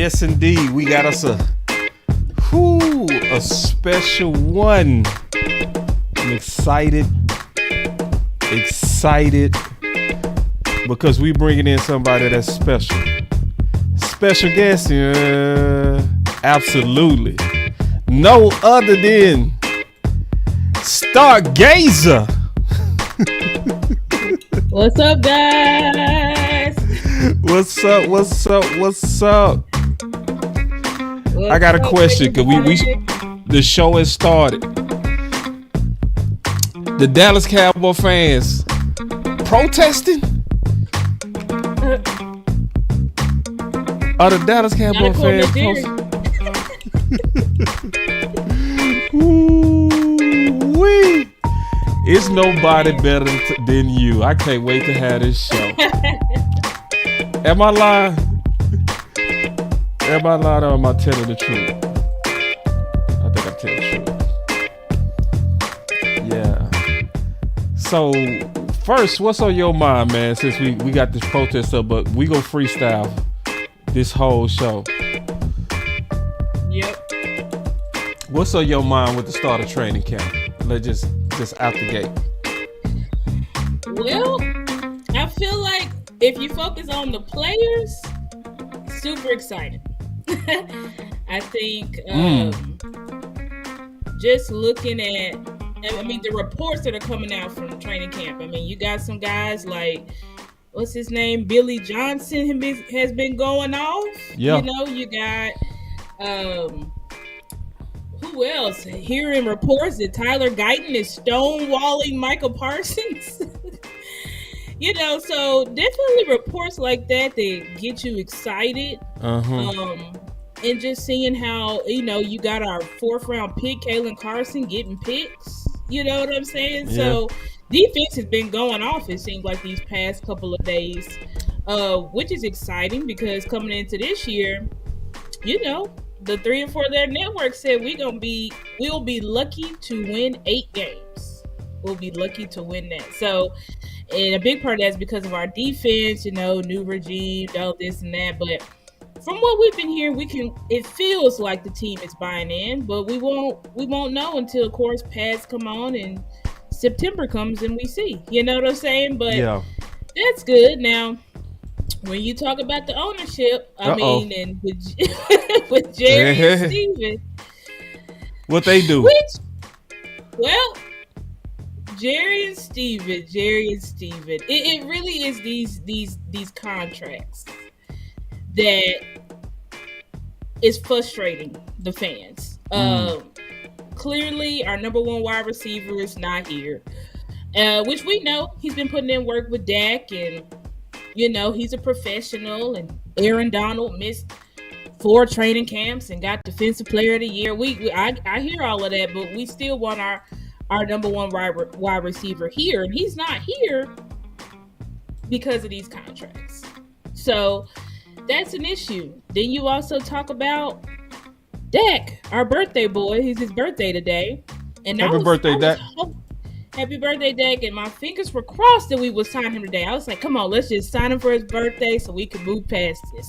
Yes, indeed. We got us a special one. I'm excited because we bringing in somebody that's special. Special guest, absolutely. No other than Stargazer. What's up, guys? What's up? I got a question because the show has started. The Dallas Cowboy fans protesting? Are the Dallas Cowboy fans protesting? Ooh-wee. It's nobody better than you. I can't wait to have this show. Am I lying? Am I lying or am I telling the truth? I think I'm telling the truth. Yeah. So, first, what's on your mind, man? Since we got this protest up, but we go freestyle this whole show. Yep. What's on your mind with the start of training camp? Let's just out the gate. Well, I feel like if you focus on the players, super excited. I think just looking at, the reports that are coming out from training camp. You got some guys like, what's his name? Billy Johnson has been going off. Yeah. You got, who else? Hearing reports that Tyler Guyton is stonewalling Micah Parsons. So definitely reports like that get you excited. And just seeing how, you got our 4th round pick, Kalen Carson, getting picks. You know what I'm saying? Yeah. So defense has been going off, it seems like, these past couple of days, which is exciting because coming into this year, the 3 and 4 their network said we'll be lucky to win 8 games. We'll be lucky to win that. So, and a big part of that is because of our defense, new regime, all this and that. But from what we've been hearing, it feels like the team is buying in, but we won't know until, of course, pads come on and September comes and we see. You know what I'm saying? But yeah, that's good. Now, when you talk about the ownership, and with Jerry and Steven, what they do? Jerry and Steven. It really is these contracts that is frustrating the fans. Clearly, our number 1 wide receiver is not here, which we know he's been putting in work with Dak, and he's a professional. And Aaron Donald missed 4 training camps and got Defensive Player of the Year. I hear all of that, but we still want our number 1 wide receiver here, and he's not here because of these contracts. So that's an issue. Then you also talk about Dak, our birthday boy. It's his birthday today. And Happy birthday, Dak. Happy birthday, Dak. And my fingers were crossed that we would sign him today. I was like, come on, let's just sign him for his birthday so we can move past this.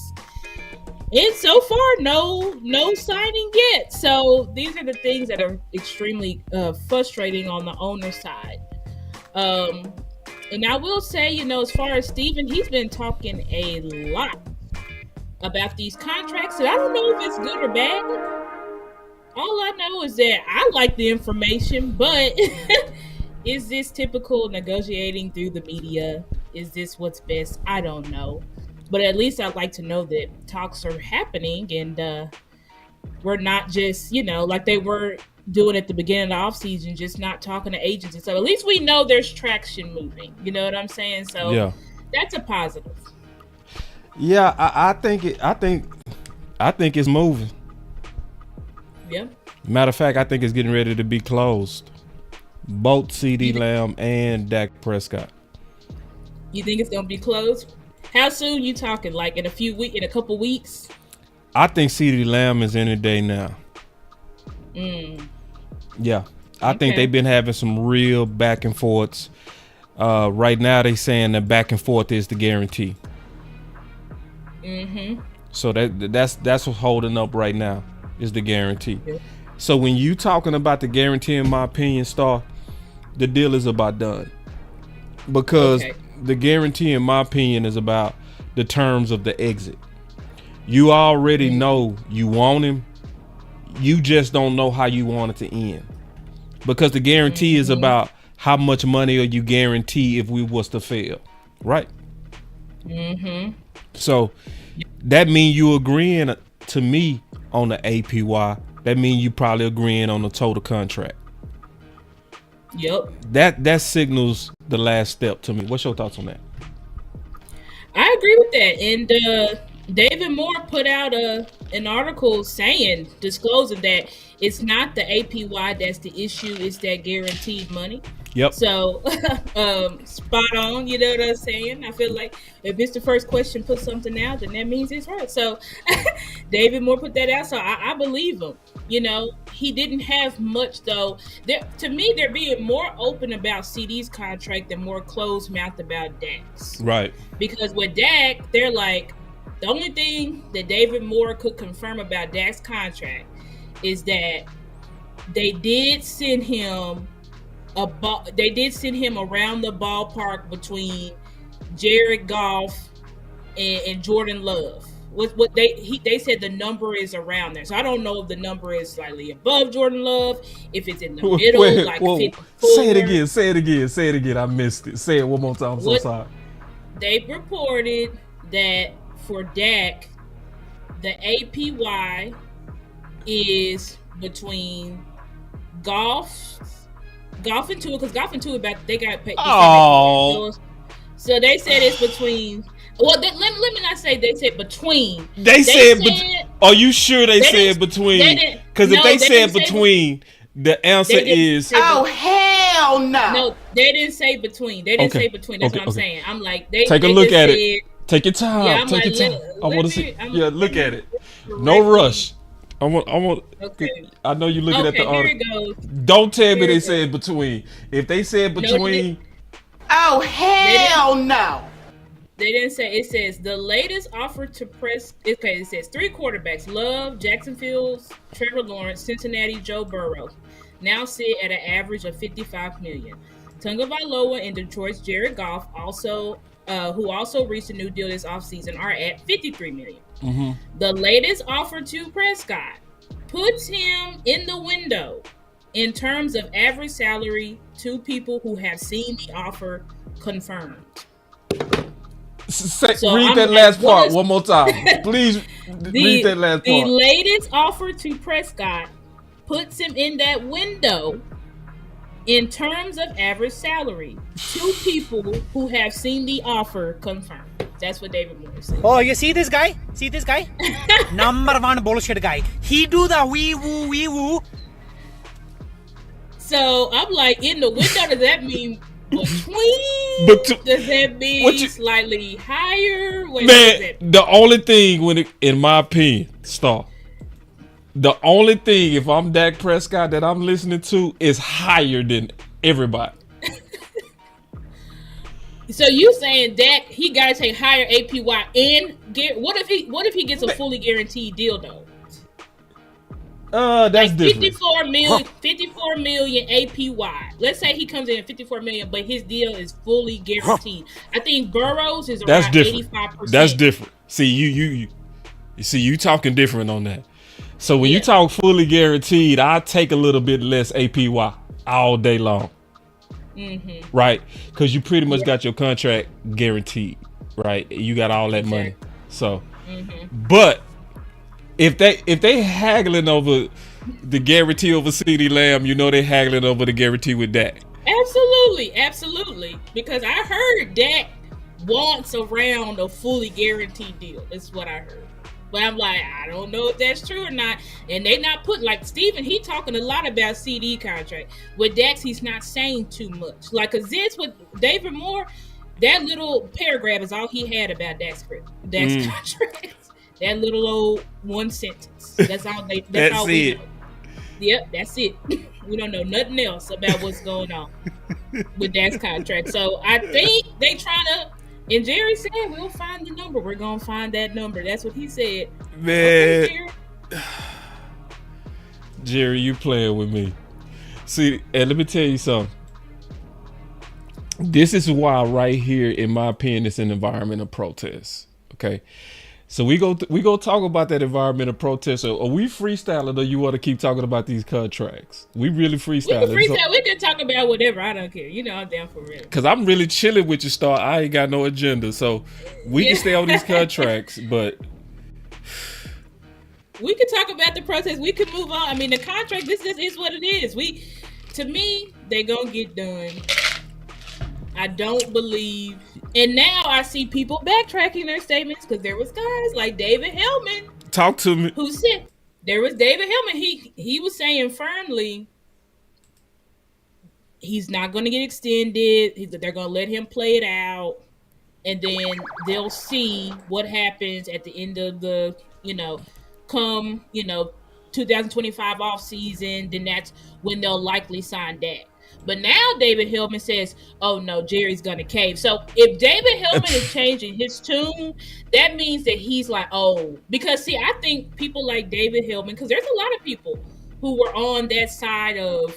And so far, no signing yet. So these are the things that are extremely frustrating on the owner side. And I will say, as far as Steven, he's been talking a lot about these contracts. And I don't know if it's good or bad. All I know is that I like the information, but is this typical negotiating through the media? Is this what's best? I don't know. But at least I'd like to know that talks are happening, and we're not just, like they were doing at the beginning of the offseason, just not talking to agents and stuff. At least we know there's traction moving. You know what I'm saying? So yeah, that's a positive. Yeah, I think it's moving. Yeah. Matter of fact, I think it's getting ready to be closed. Both CeeDee Lamb and Dak Prescott. You think it's gonna be closed? How soon you talking? Like in a couple weeks? I think CeeDee Lamb is any day now. Yeah. I think they've been having some real back and forths. Right now they saying the back and forth is the guarantee. So that's what's holding up right now is the guarantee. Yeah. So when you talking about the guarantee, in my opinion, Star, the deal is about done. Because the guarantee, in my opinion, is about the terms of the exit. You already know you want him. You just don't know how you want it to end. Because the guarantee is about how much money are you guarantee if we was to fail. Right? So that means you agreeing to me on the APY. That means you probably agreeing on the total contract. Yep. That signals the last step to me. What's your thoughts on that? I agree with that. And David Moore put out an article disclosing that it's not the APY that's the issue, it's that guaranteed money. Yep. So, spot on, you know what I'm saying? I feel like if it's the first question, put something out, then that means it's right. So, David Moore put that out, so I believe him. You know, he didn't have much, though. To me, they're being more open about CeeDee's contract and more closed-mouthed about Dak's. Right. Because with Dak, they're like, the only thing that David Moore could confirm about Dak's contract is that they did send him they did send him around the ballpark between Jared Goff and Jordan Love. What they said the number is around there. So I don't know if the number is slightly above Jordan Love, if it's in the middle, 54. Say it again. I missed it. Say it one more time. I'm so sorry. They reported that for Dak, the APY is between Goff and Tua, because Goff and Tua they got paid. So they said it's between. Well, let me not say they said between. They said are you sure they said between? Because if they said between, the answer is hell no. No, they didn't say between. They didn't say between. That's what I'm saying. I'm like, take a look at it. Take your time. Yeah, Take your time. I want to see. Look at it. No rush. I want. Okay. I know you're looking at the article. Here it goes. Don't tell me they said between. If they said between, hell no. They didn't say. It says the latest offer to press. Okay, it says 3 quarterbacks: Love, Jacksonville's Trevor Lawrence, Cincinnati Joe Burrow, now sit at an average of $55 million. Tagovailoa and Detroit's Jared Goff who also reached a new deal this offseason, are at $53 million. Mm-hmm. The latest offer to Prescott puts him in the window in terms of average salary to people who have seen the offer confirmed. Read that last part one more time. Please read that last part. The latest offer to Prescott puts him in that window in terms of average salary to people who have seen the offer confirmed. That's what David Moore said. Oh, you see this guy? Number one bullshit guy. He do the wee woo. So I'm like, in the window, does that mean between? Does that mean slightly higher? The only thing in my opinion, Star, the only thing, if I'm Dak Prescott, that I'm listening to is higher than everybody. So you saying Dak, he got to take higher APY and get? What if he gets a fully guaranteed deal though? That's like different. 54 million APY. Let's say he comes in at 54 million, but his deal is fully guaranteed. I think Burrows is around 85%. That's different. See, you talking different on that. So when you talk fully guaranteed, I take a little bit less APY all day long. Mm-hmm. Right? Because you pretty much got your contract guaranteed, right? You got all that money. So, but if they haggling over the guarantee over CeeDee Lamb, you know they haggling over the guarantee with Dak. Absolutely. Because I heard Dak wants around a fully guaranteed deal. That's what I heard. But I'm like, I don't know if that's true or not. And they not putting, like Steven, he talking a lot about CeeDee contract. With Dax, he's not saying too much. Like, cause this with David Moore, that little paragraph is all he had about Dax contract. That little old one sentence. That's all they. That's all we know. Yep, that's it. We don't know nothing else about what's going on with Dax contract. So I think they trying to And Jerry said, we'll find the number. We're going to find that number. That's what he said. Man. Okay, Jerry, you playing with me. See, and let me tell you something. This is why right here, in my opinion, it's an environment of protest. Okay. So we go talk about that environmental protest. Are we freestyling, or you want to keep talking about these contracts? We really freestyling. We can freestyle. We can talk about whatever. I don't care. You know, I'm down for real. Because I'm really chilling with you, Star. I ain't got no agenda, so we can stay on these contracts. But we can talk about the protest. We can move on. I mean, the contract. This is what it is. To me, they gonna get done. I don't believe. And now I see people backtracking their statements because there was guys like David Hellman. Talk to me. Who said there was David Hellman. He was saying firmly he's not going to get extended. They're going to let him play it out, and then they'll see what happens at the end of the come 2025 off season. Then that's when they'll likely sign Dak. But now David Hellman says, oh, no, Jerry's going to cave. So if David Hellman is changing his tune, that means that he's like, oh. Because, see, I think people like David Hellman, because there's a lot of people who were on that side of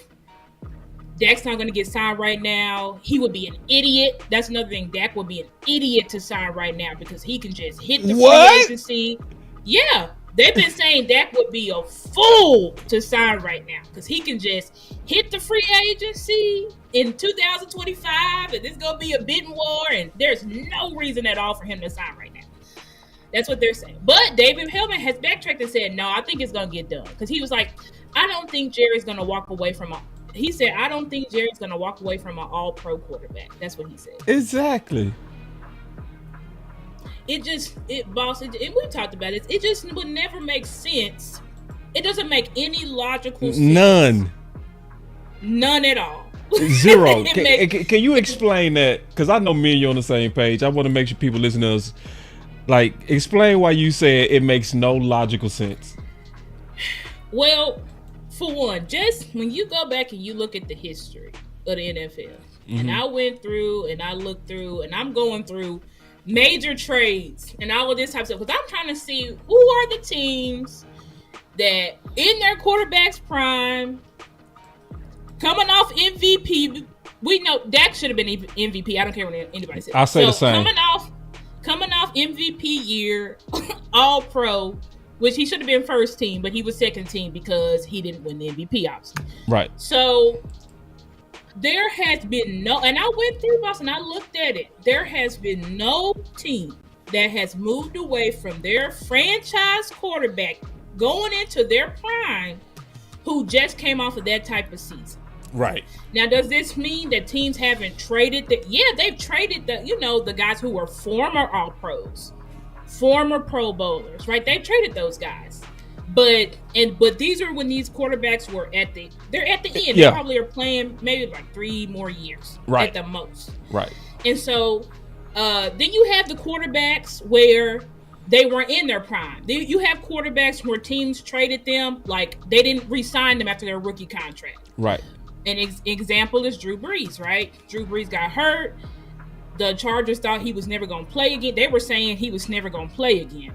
Dak's not going to get signed right now. He would be an idiot. That's another thing. Dak would be an idiot to sign right now because he can just hit the free agency. Yeah. They've been saying Dak would be a fool to sign right now because he can just hit the free agency in 2025 and it's going to be a bidding war and there's no reason at all for him to sign right now. That's what they're saying. But David Hellman has backtracked and said, no, I think it's going to get done. Because he was like, I don't think Jerry's going to walk away from I don't think Jerry's going to walk away from an all-pro quarterback. That's what he said. Exactly. Boss, and we talked about it. It just would never make sense. It doesn't make any logical sense. None at all. Zero. Can you explain that? Because I know me and you on the same page. I want to make sure people listen to us. Like, explain why you said it makes no logical sense. Well, for one, just when you go back and you look at the history of the NFL, and I went through and I looked through and I'm going through major trades and all of this type of stuff because I'm trying to see who are the teams that in their quarterback's prime, coming off MVP. We know Dak should have been MVP. I don't care what anybody says. I say the same. Coming off MVP year, all pro, which he should have been first team, but he was second team because he didn't win the MVP, obviously. Right. So there has been no, and I went through this and I looked at it. There has been no team that has moved away from their franchise quarterback going into their prime who just came off of that type of season. Right. Now, does this mean that teams haven't traded that? Yeah, they've traded the guys who were former All-Pros, former Pro Bowlers, right? They've traded those guys. But these are when these quarterbacks were they're at the end. Yeah. They probably are playing maybe like 3 more years right. at the most. Right. And so then you have the quarterbacks where they were in their prime. You have quarterbacks where teams traded them, like they didn't re-sign them after their rookie contract. Right. An example is Drew Brees, right? Drew Brees got hurt. The Chargers thought he was never going to play again. They were saying he was never going to play again.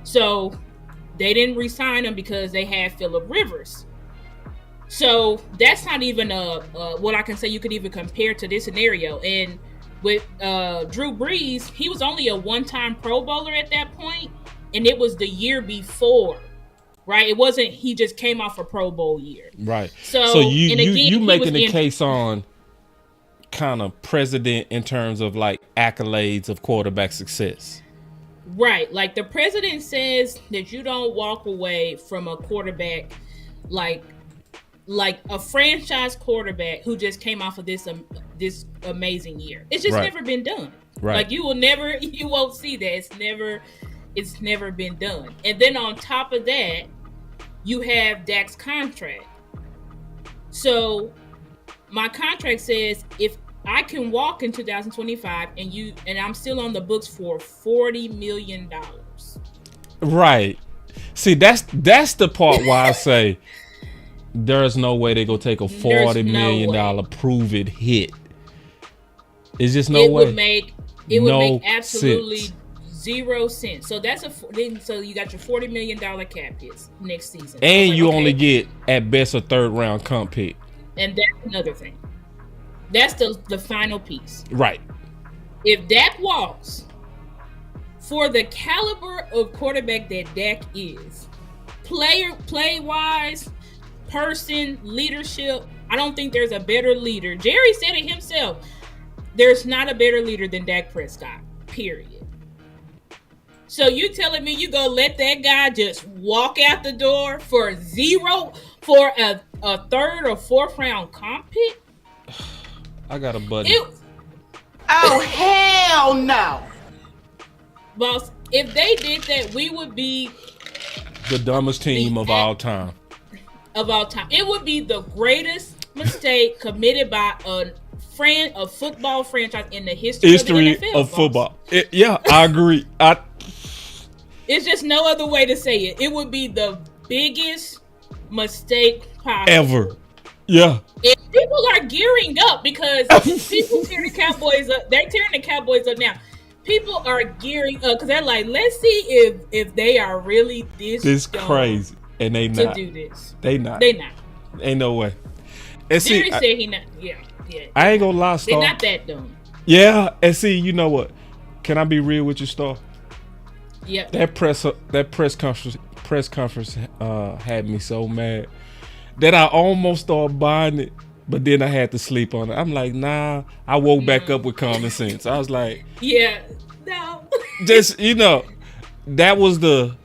So they didn't re-sign him because they had Phillip Rivers. So that's not even what I can say you could even compare to this scenario. And with Drew Brees, he was only a one-time Pro Bowler at that point, and it was the year before, right? It wasn't he just came off a Pro Bowl year. Right. So you making a case on kind of precedent in terms of like accolades of quarterback success. Right. Like the president says that you don't walk away from a quarterback like a franchise quarterback who just came off of this amazing year. It's just never been done. Right. Like you won't see that. It's never been done. And then on top of that, you have Dak's contract. So my contract says if I can walk in 2025 and I'm still on the books for $40 million. Right. See, that's the part why I say there's no way they go take a $40 million prove it hit. It's just no way. It would make absolutely 0 sense. So that's so you got your $40 million cap hits next season. And you only get at best a 3rd round comp pick. And that's another thing. That's the final piece. Right. If Dak walks, for the caliber of quarterback that Dak is, play-wise, person, leadership, I don't think there's a better leader. Jerry said it himself. There's not a better leader than Dak Prescott, period. So you telling me you gonna let that guy just walk out the door for a 3rd or 4th round comp pick? I got a buddy. Oh, hell no. Boss, if they did that, we would be the dumbest team of all time. It would be the greatest mistake committed by a football franchise in the history of the NFL, of football. I agree. It's just no other way to say it. It would be the biggest mistake possible. Ever. Yeah. And people are gearing up because people tearing the Cowboys up. They're tearing the Cowboys up now. People are gearing up because they're like, let's see if they are really this crazy. And they not. To do this. They not. Ain't no way. And Jerry said he not. Yeah. I ain't gonna lie, Star. They're not that dumb. Yeah. And see, you know what? Can I be real with you, Star? Yep. That press conference had me so mad that I almost started buying it, but then I had to sleep on it. I'm like, nah. I woke back up with common sense. I was like, yeah, no. Just that was the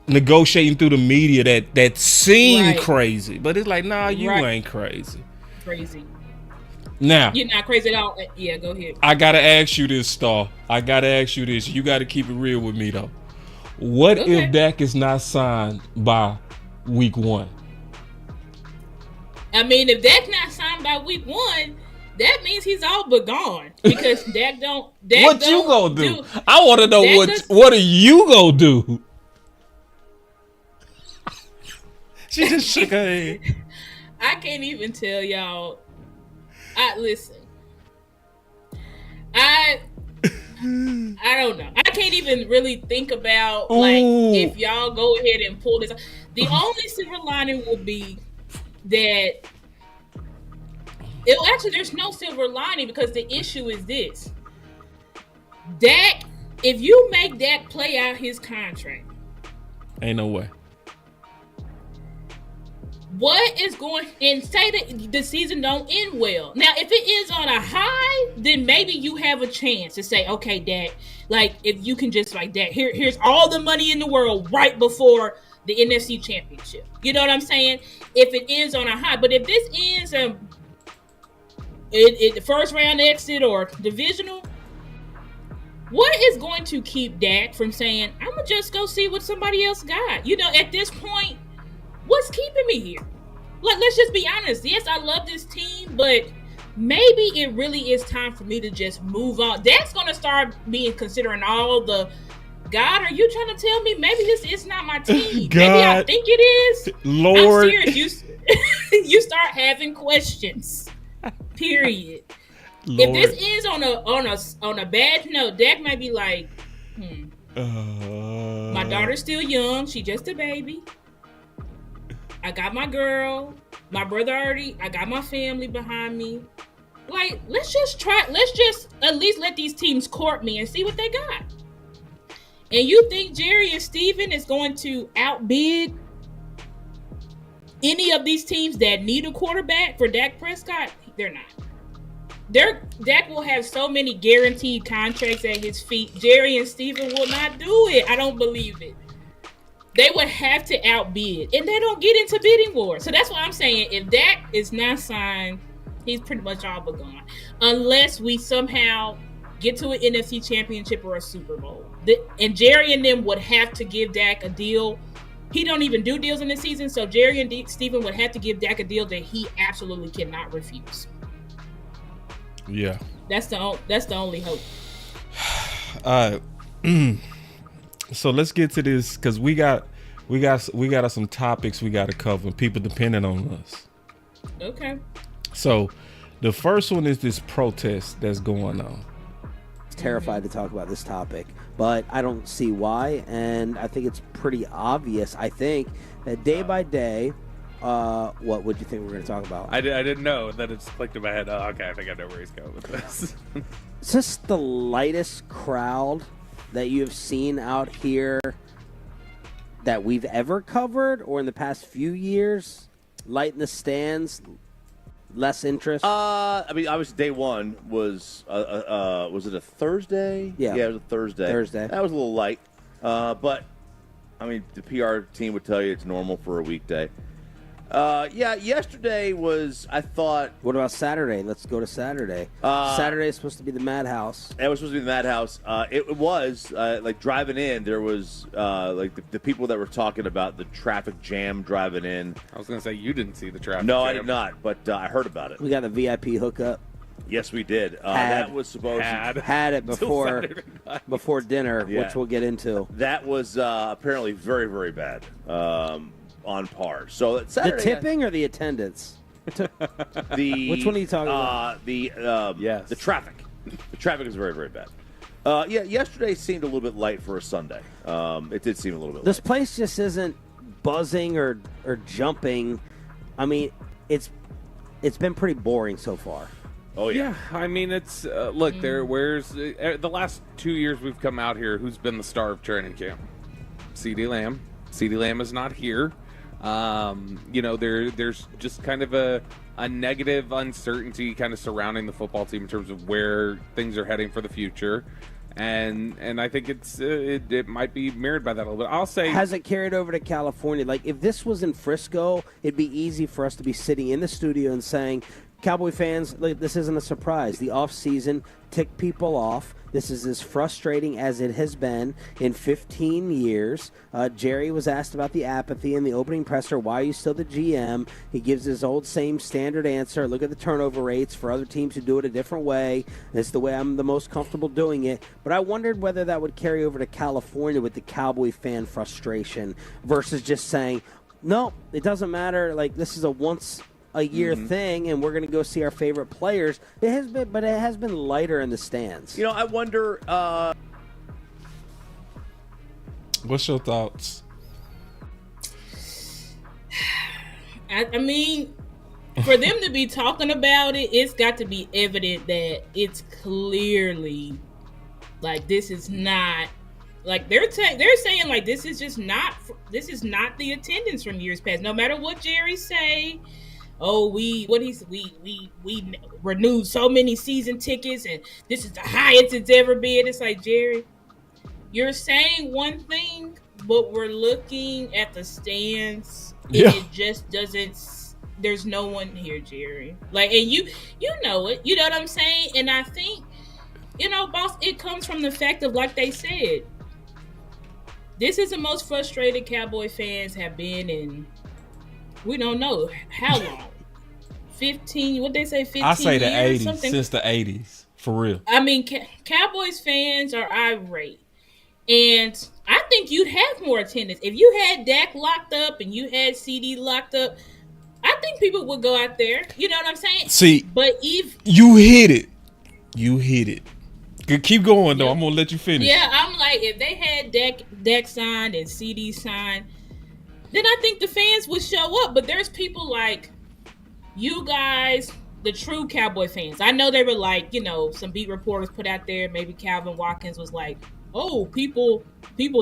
negotiating through the media that seemed crazy, but it's like, nah, you ain't crazy. Crazy. Now you're not crazy at all. Yeah, go ahead. I gotta ask you this, Star. You gotta keep it real with me though. What if Dak is not signed by week 1? I mean, if Dak's not signed by week 1, that means he's all but gone because Dak don't. What you gonna do? I want to know what are you gonna do? She just shook her head. I can't even tell y'all. Listen. I don't know. I can't even really think about if y'all go ahead and pull this. The only silver lining will be that there's no silver lining because the issue is this. Dak, if you make Dak play out his contract, ain't no way. What is going and say that the season don't end well. Now, if it is on a high, then maybe you have a chance to say, okay, Dak, like if you can just like Dak, here's all the money in the world right before the NFC Championship. You know what I'm saying? If it ends on a high, but if this ends the 1st round exit or divisional, what is going to keep Dak from saying, I'm gonna just go see what somebody else got? You know, at this point, what's keeping me here? Like, let's just be honest. Yes, I love this team, but maybe it really is time for me to just move on. That's going to start being considering all the, God, are you trying to tell me maybe this is not my team? God, maybe I think it is. Lord. I'm serious. You start having questions. Period. Lord. If this is on a bad note, Dak might be like, my daughter's still young. She just a baby. I got my girl, my brother I got my family behind me. Like, let's just at least let these teams court me and see what they got. And you think Jerry and Steven is going to outbid any of these teams that need a quarterback for Dak Prescott? They're not. Dak will have so many guaranteed contracts at his feet. Jerry and Steven will not do it. I don't believe it. They would have to outbid, and they don't get into bidding wars. So that's why I'm saying if Dak is not signed, he's pretty much all but gone. Unless we somehow get to an NFC Championship or a Super Bowl. And Jerry and them would have to give Dak a deal. He don't even do deals in the season, so Jerry and Steven would have to give Dak a deal that he absolutely cannot refuse. Yeah. That's the only hope. All right. So let's get to this because we got some topics we got to cover. People depending on us. Okay. So the first one is this protest that's going on. terrified to talk about this topic, but I don't see why, and I think it's pretty obvious. I think that day by day, what would you think we're going to talk about? I didn't know that it's clicked in my head. Oh, okay, I think I know where he's going with this. Is this the lightest crowd that you have seen out here that we've ever covered, or in the past few years? Light in the stands, less interest? I mean, obviously day one was it a Thursday? Yeah. Yeah, it was a Thursday. That was a little light. But, I mean, the PR team would tell you it's normal for a weekday. Yeah, yesterday was, I thought... What about Saturday? Let's go to Saturday. Saturday is supposed to be the madhouse. It was supposed to be the madhouse. It was, like, driving in, there was, like, the people that were talking about the traffic jam driving in. I was going to say, you didn't see the traffic No, jam. I did not, but I heard about it. We got the VIP hookup. Yes, we did. That was supposed to... Had it before dinner, Yeah. which we'll get into. That was apparently very, very bad. On par. So Saturday, the tipping or the attendance? Which one are you talking about? The traffic. The traffic is very, very bad. Yeah, yesterday seemed a little bit light for a Sunday. It did seem a little bit This light. place just isn't buzzing or jumping. I mean, it's been pretty boring so far. Oh, yeah. Yeah, I mean, it's look, where's the last 2 years we've come out here, who's been the star of training camp? CeeDee Lamb. CeeDee Lamb is not here. You know, there's just kind of a negative uncertainty kind of surrounding the football team in terms of where things are heading for the future. And I think it might be mirrored by that a little bit. I'll say, has it carried over to California? Like, if this was in Frisco, it'd be easy for us to be sitting in the studio and saying, Cowboy fans, like, this isn't a surprise. The offseason ticked people off. This is as frustrating as it has been in 15 years. Jerry was asked about the apathy in the opening presser. Why are you still the GM? He gives his old same standard answer. Look at the turnover rates for other teams who do it a different way. It's the way I'm the most comfortable doing it. But I wondered whether that would carry over to California with the Cowboy fan frustration versus just saying, no, it doesn't matter. Like, this is a once-a-year thing, and we're going to go see our favorite players. It has been lighter in the stands. You know, I wonder. What's your thoughts? I mean, for them to be talking about it, it's got to be evident that it's clearly like this is not like they're saying like this is not the attendance from years past. No matter what Jerry say. Oh, we renewed so many season tickets, and this is the highest it's ever been. It's like, Jerry, you're saying one thing, but we're looking at the stands, and it just doesn't. There's no one here, Jerry. Like, and you know it. You know what I'm saying? And I think, boss, it comes from the fact of, like they said, this is the most frustrated Cowboy fans have been in. We don't know how long. 15, what they say, 15 years? I say the 80s, something. since the 80s, for real. I mean, Cowboys fans are irate. And I think you'd have more attendance. If you had Dak locked up and you had CeeDee locked up, I think people would go out there. You know what I'm saying? See, but if you hit it. Keep going, though. I'm going to let you finish. Yeah, I'm like, if they had Dak signed and CeeDee signed, then I think the fans would show up. But there's people like you guys, the true Cowboy fans. I know they were like, some beat reporters put out there. Maybe Calvin Watkins was like, oh, people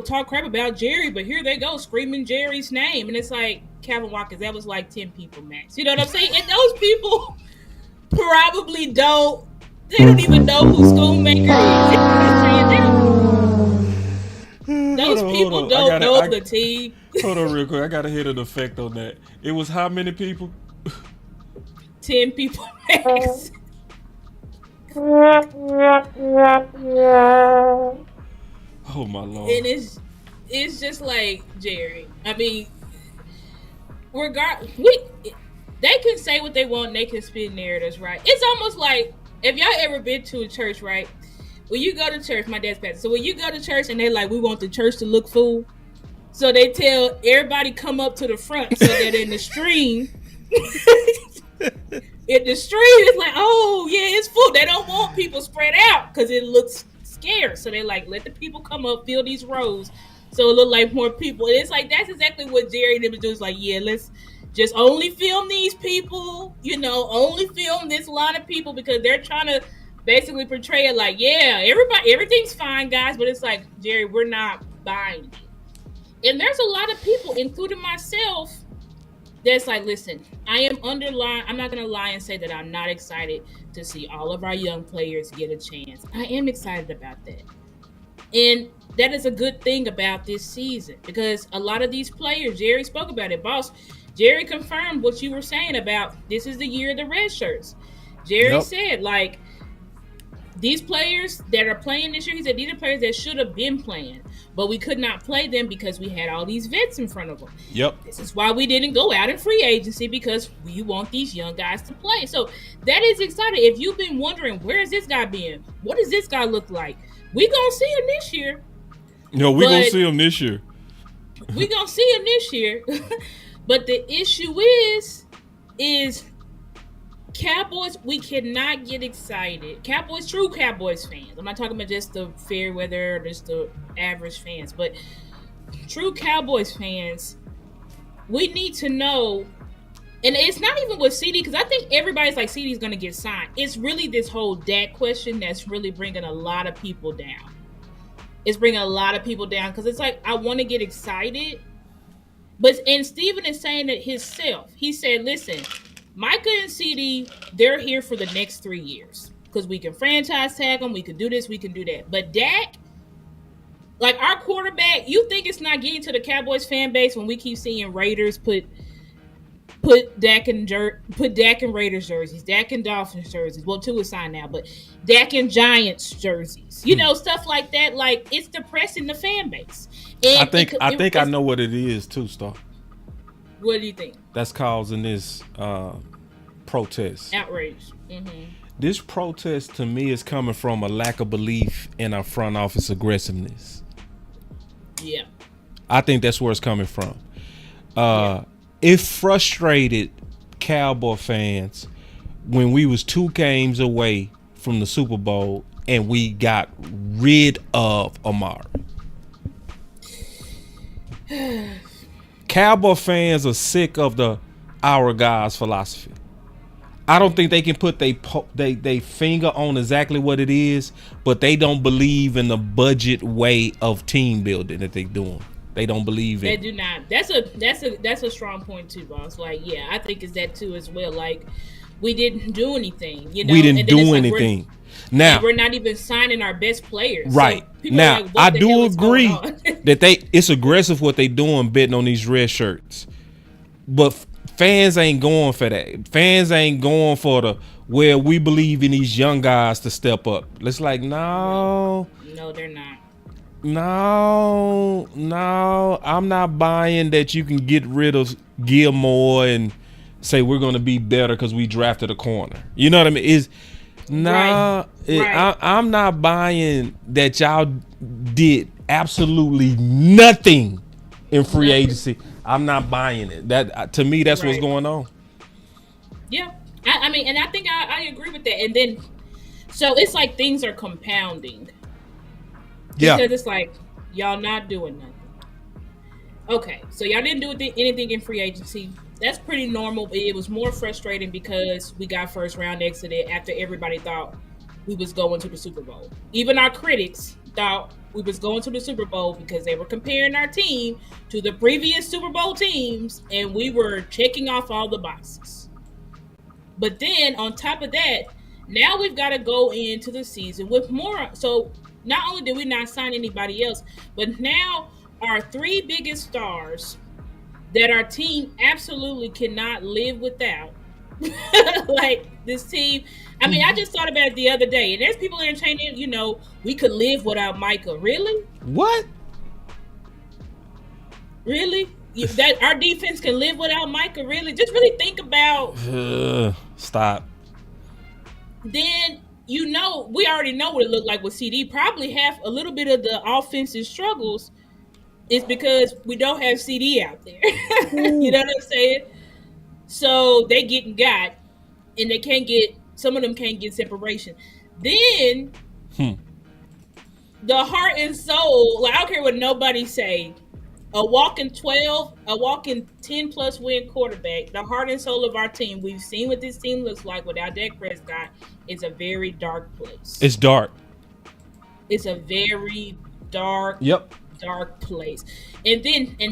talk crap about Jerry, but here they go screaming Jerry's name. And it's like, Calvin Watkins, that was like 10 people max. You know what I'm saying? And those people probably they don't even know who Schoonmaker is. Those people don't know the team. Hold on real quick. I got to hit an effect on that. It was how many people? 10 people max. Oh, my Lord. And it's just like, Jerry. I mean, they can say what they want and they can spin narratives, right? It's almost like, if y'all ever been to a church, right? When you go to church, my dad's pastor. So when you go to church and they're like, we want the church to look full. So they tell everybody come up to the front so that in the stream, it's like, oh, yeah, it's full. They don't want people spread out because it looks scarce. So they like, let the people come up, fill these rows, so it look like more people. And it's like, that's exactly what Jerry and them was doing. It's like, yeah, let's just only film these people, only film this line of people, because they're trying to basically portray it like, yeah, everything's fine, guys. But it's like, Jerry, we're not buying it. And there's a lot of people, including myself, that's like, listen, I'm not going to lie and say that I'm not excited to see all of our young players get a chance. I am excited about that. And that is a good thing about this season, because a lot of these players, Jerry spoke about it, boss. Jerry confirmed what you were saying about this is the year of the red shirts. Jerry said, like, these players that are playing this year, he said these are players that should have been playing, but we could not play them because we had all these vets in front of them. Yep. This is why we didn't go out in free agency, because we want these young guys to play. So that is exciting. If you've been wondering, where is this guy been? What does this guy look like? We gonna see him this year. No, we gonna see him this year. We gonna see him this year. But the issue is Cowboys, we cannot get excited. Cowboys, true Cowboys fans. I'm not talking about just the fair weather or just the average fans, but true Cowboys fans, we need to know, and it's not even with CeeDee, because I think everybody's like, CeeDee's going to get signed. It's really this whole Dak question that's really bringing a lot of people down. It's bringing a lot of people down, because it's like, I want to get excited, and Steven is saying it himself. He said, listen, Micah and CeeDee, they're here for the next 3 years, because we can franchise tag them, we can do this, we can do that. But Dak, like our quarterback, you think it's not getting to the Cowboys fan base when we keep seeing Raiders put Dak in Raiders jerseys, Dak in Dolphins jerseys. Well, 2 is signed now, but Dak in Giants jerseys. Stuff like that. Like, it's depressing the fan base. And I think I know what it is too, Star. What do you think? That's causing this protest. Outrage. Mm-hmm. This protest to me is coming from a lack of belief in our front office aggressiveness. Yeah. I think that's where it's coming from. It frustrated Cowboy fans when we was 2 games away from the Super Bowl and we got rid of Amari. Cowboy fans are sick of the our guys philosophy. I don't think they can put they finger on exactly what it is, but they don't believe in the budget way of team building that they're doing. They don't believe in. They do not. That's a strong point too, boss. Like, yeah, I think it's that too as well. Like, we didn't do anything. We didn't do anything. Now we're not even signing our best players. Right. So now, like, I do agree that it's aggressive what they doing betting on these red shirts. But fans ain't going for that. Fans ain't going for we believe in these young guys to step up. It's like, no. No, they're not. No, I'm not buying that you can get rid of Gilmore and say we're going to be better because we drafted a corner. You know what I mean? I'm not buying that y'all did absolutely nothing in free agency. I'm not buying it. That to me, that's what's going on. Yeah, I mean, and I think I agree with that. And then, so it's like things are compounding. Yeah. Because it's like, y'all not doing nothing. Okay, so y'all didn't do anything in free agency. That's pretty normal. But it was more frustrating because we got first round exited after everybody thought we was going to the Super Bowl. Even our critics thought we was going to the Super Bowl because they were comparing our team to the previous Super Bowl teams, and we were checking off all the boxes. But then on top of that, now we've got to go into the season with more. So not only did we not sign anybody else, but now our 3 biggest stars that our team absolutely cannot live without. Like, this team, I mean, I just thought about it the other day, and there's people entertaining, we could live without Micah. Really? What? Really? That our defense can live without Micah? Really? Just really think about. Stop. Then, we already know what it looked like with CeeDee. Probably a little bit of the offensive struggles is because we don't have CeeDee out there. You know what I'm saying? So they got, and some of them can't get separation. Then the heart and soul. Like I don't care what nobody say. A walking 10 plus win quarterback, the heart and soul of our team. We've seen what this team looks like without Dak Prescott. It's a very dark place. It's dark. It's a very dark, Yep. dark place. And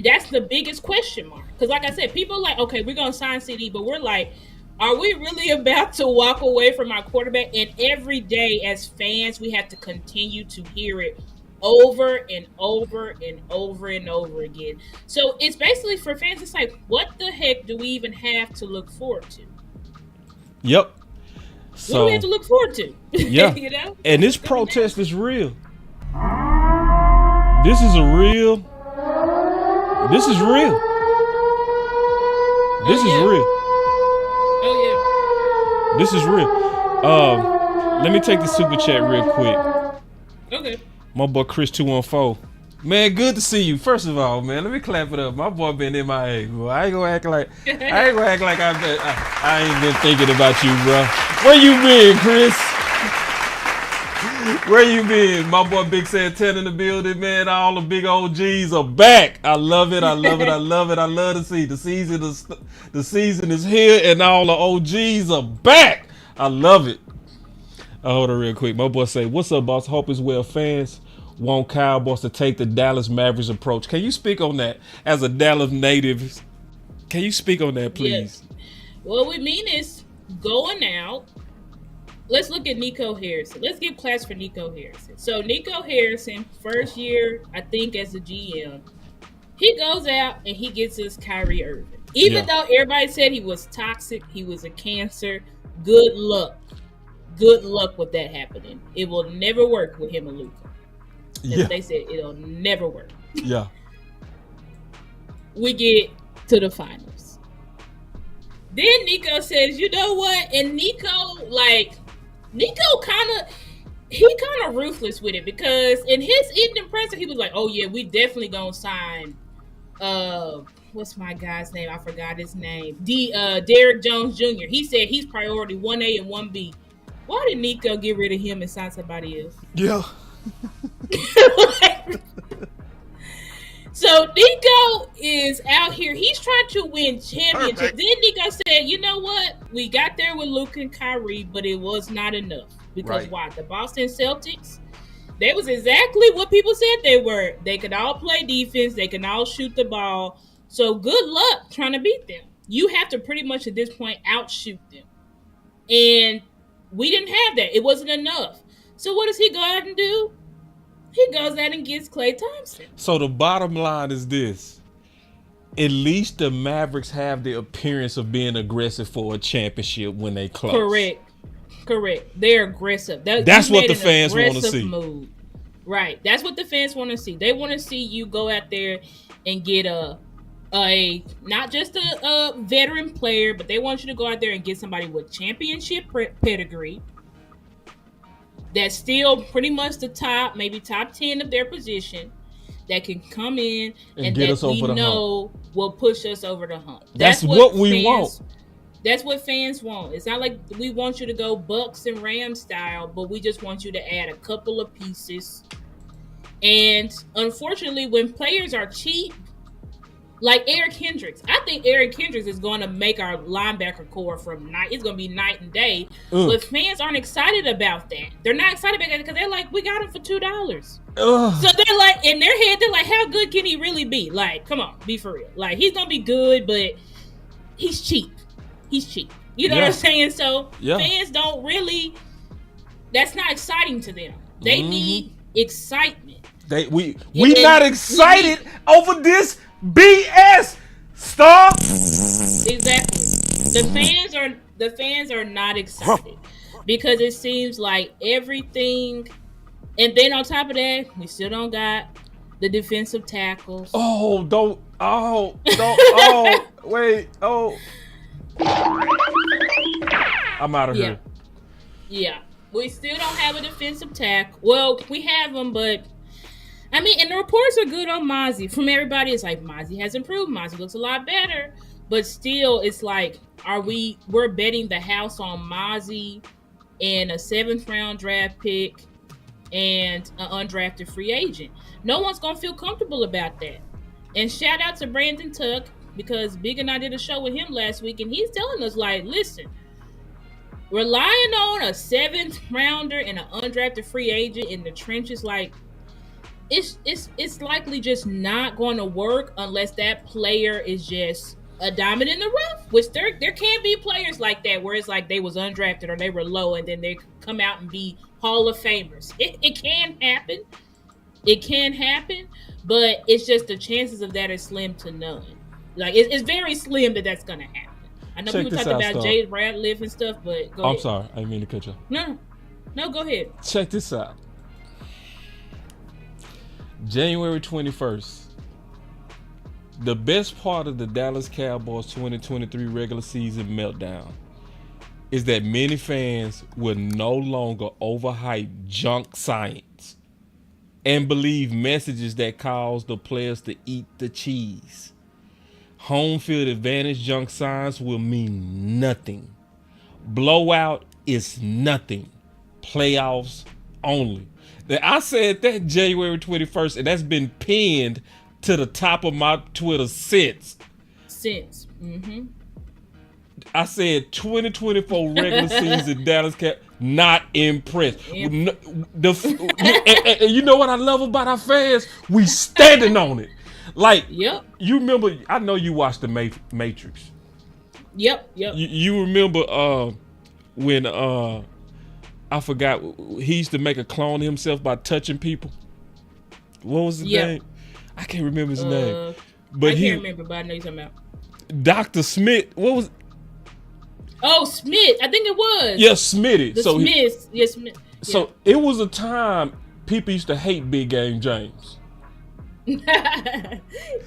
that's the biggest question mark. Because like I said, people are like, okay, we're going to sign CeeDee, but we're like, are we really about to walk away from our quarterback? And every day as fans, we have to continue to hear it over and over and over and over again. So it's basically for fans, it's like, what the heck do we even have to look forward to? Yep. What do we have to look forward to? Yeah. You know? And this protest is real. This is real. This is real. Oh, yeah. This is real. Let me take the super chat real quick. Okay. My boy Chris 214. Man, good to see you. First of all, man, let me clap it up. My boy been MIA. Boy. I ain't gonna act like I ain't been thinking about you, bro. Where you been, Chris? Where you been? My boy Big Santana in the building, man. All the big OGs are back. I love it. I love it. I love it. I love to see the season is here and all the OGs are back. I love it. Hold on real quick. My boy say, what's up, boss? Hope it's well. Fans want Cowboys to take the Dallas Mavericks approach. Can you speak on that as a Dallas native? Can you speak on that, please? Yes. What we mean is going out. Let's look at Nico Harrison. Let's give class for Nico Harrison. So Nico Harrison, first year, I think, as a GM, he goes out and he gets us Kyrie Irving. Even though everybody said he was toxic, he was a cancer, good luck. Good luck with that happening. It will never work with him and Luka. As they said, it'll never work. Yeah. We get to the finals. Then Nico says, you know what? And Nico kind of ruthless with it because in his evening presser, he was like, oh yeah, we definitely gonna sign what's my guy's name? I forgot his name. Derrick Jones Jr. He said he's priority 1A and 1B. Why did Nico get rid of him and sign somebody else? Yeah. So Nico is out here. He's trying to win championships. Perfect. Then Nico said, you know what? We got there with Luka and Kyrie, but it was not enough. Because why? The Boston Celtics, they was exactly what people said they were. They could all play defense. They can all shoot the ball. So good luck trying to beat them. You have to pretty much at this point outshoot them. And we didn't have that. It wasn't enough. So what does he go out and do? He goes out and gets Klay Thompson. So the bottom line is this. At least the Mavericks have the appearance of being aggressive for a championship when they close. Correct. They're aggressive. That's what the fans want to see. Move. Right. That's what the fans want to see. They want to see you go out there and get a not just a veteran player, but they want you to go out there and get somebody with championship pedigree that's still pretty much the top, maybe top 10 of their position, that can come in and that we know will push us over the hump. That's what we want. That's what fans want. It's not like we want you to go Bucks and Rams style, but we just want you to add a couple of pieces. And unfortunately, when players are cheap, like Eric Hendricks, I think Eric Hendricks is going to make our linebacker core it's going to be night and day. But fans aren't excited about that. They're not excited about that because they're like, we got him for $2. So they're like, in their head, they're like, how good can he really be? Like, come on, be for real. Like, he's going to be good, but he's cheap. You know what I'm saying? So fans don't really, that's not exciting to them. They need excitement. We not excited over this BS. Stop. Exactly. The fans are not excited because it seems like everything, and then on top of that, we still don't got the defensive tackles. I'm out of here. Yeah. We still don't have a defensive tackle. Well, we have them, but I mean, and the reports are good on Mozzie. From everybody, it's like Mozzie has improved. Mozzie looks a lot better. But still, it's like, we're betting the house on Mozzie and a 7th round draft pick and an undrafted free agent. No one's going to feel comfortable about that. And shout out to Brandon Tuck, because Big and I did a show with him last week, and he's telling us, like, listen, relying on a 7th rounder and an undrafted free agent in the trenches, like, it's likely just not going to work unless that player is just a diamond in the rough. Which there can be players like that where it's like they was undrafted or they were low and then they come out and be Hall of Famers. It can happen. It can happen, but it's just the chances of that is slim to none. Like it's very slim that that's gonna happen. I know people talk about Jay Ratliff and stuff, but go ahead. I'm sorry, I didn't mean to cut you. No, go ahead. Check this out. January 21st. The best part of the Dallas Cowboys 2023 regular season meltdown is that many fans will no longer overhype junk science and believe messages that cause the players to eat the cheese. Home field advantage junk science will mean nothing. Blowout is nothing. Playoffs only. I said that January 21st, and that's been pinned to the top of my Twitter since. Mm-hmm. I said 2024 regular season Dallas Cowboys, not impressed. Yep. You know what I love about our fans? We standing on it. Like, yep. You remember, I know you watched the Matrix. Yep. You remember when I forgot, he used to make a clone of himself by touching people. What was his name? I can't remember his name. But I can't remember, but I know you're talking about. Dr. Smith, what was? Oh, Smith, I think it was. Yeah, Smitty. Smith. So it was a time people used to hate Big Game James. Yeah.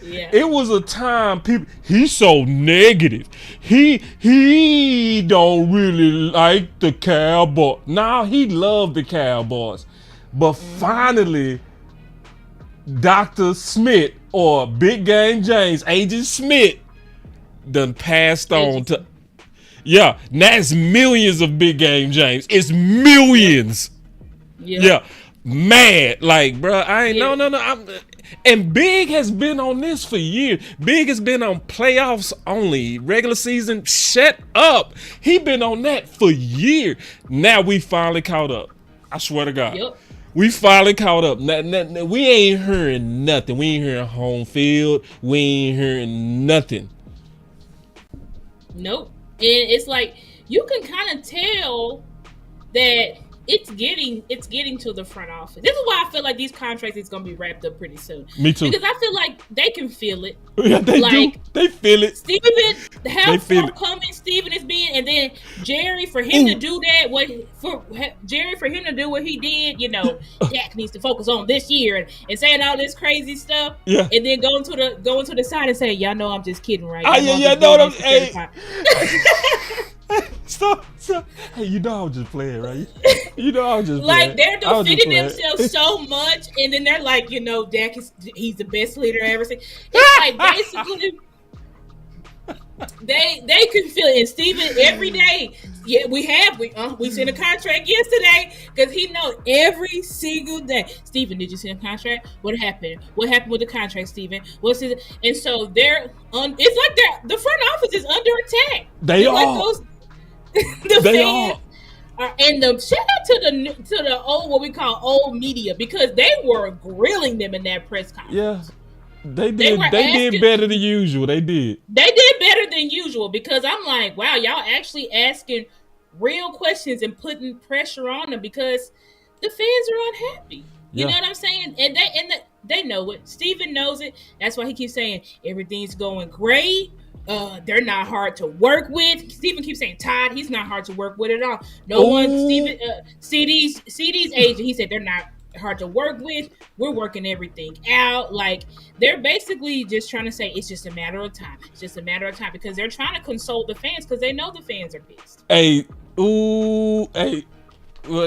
It was a time he's so negative. He don't really like the Cowboys. Now he loved the Cowboys. But finally, Dr. Smith or Big Game James, Agent Smith, done passed on to. Yeah, now it's millions of Big Game James. It's millions. Yeah. Mad. Like, bro, I ain't no. And Big has been on this for years. Big has been on playoffs only. Regular season, shut up. He been on that for years. Now we finally caught up. I swear to God. Yep. We finally caught up. We ain't hearing nothing. We ain't hearing home field. We ain't hearing nothing. Nope. And it's like you can kind of tell that it's getting to the front office. This is why I feel like these contracts is gonna be wrapped up pretty soon. Me too. Because I feel like they can feel it. Yeah, they do. They feel it. Steven, how forthcoming Steven is being, and then Jerry for him to do that. For him to do what he did, you know, Dak needs to focus on this year and saying all this crazy stuff. Yeah. And then going to the side and saying, "Y'all know I'm just kidding, right?" Stop. Hey, you know I was just playing, right? You know I was just like playing. They're defending themselves so much, and then they're like, you know, Dak he's the best leader I ever seen. It's like basically they can feel it. And Steven, every day, we sent a contract yesterday because he knows every single day. Steven, did you send a contract? What happened? What happened with the contract, Steven? What's it? And so it's like the front office is under attack. They are. Like they are. And the shout out to the old, what we call old media, because they were grilling them in that press conference. Yeah, they did. They did better than usual. They did better than usual, because I'm like, wow, y'all actually asking real questions and putting pressure on them because the fans are unhappy. You know what I'm saying? And they know it. Steven knows it. That's why he keeps saying everything's going great. They're not hard to work with. Steven keeps saying Todd, he's not hard to work with at all. CeeDee's agent, he said they're not hard to work with. We're working everything out. Like, they're basically just trying to say it's just a matter of time. It's just a matter of time, because they're trying to console the fans because they know the fans are pissed. Hey. Well,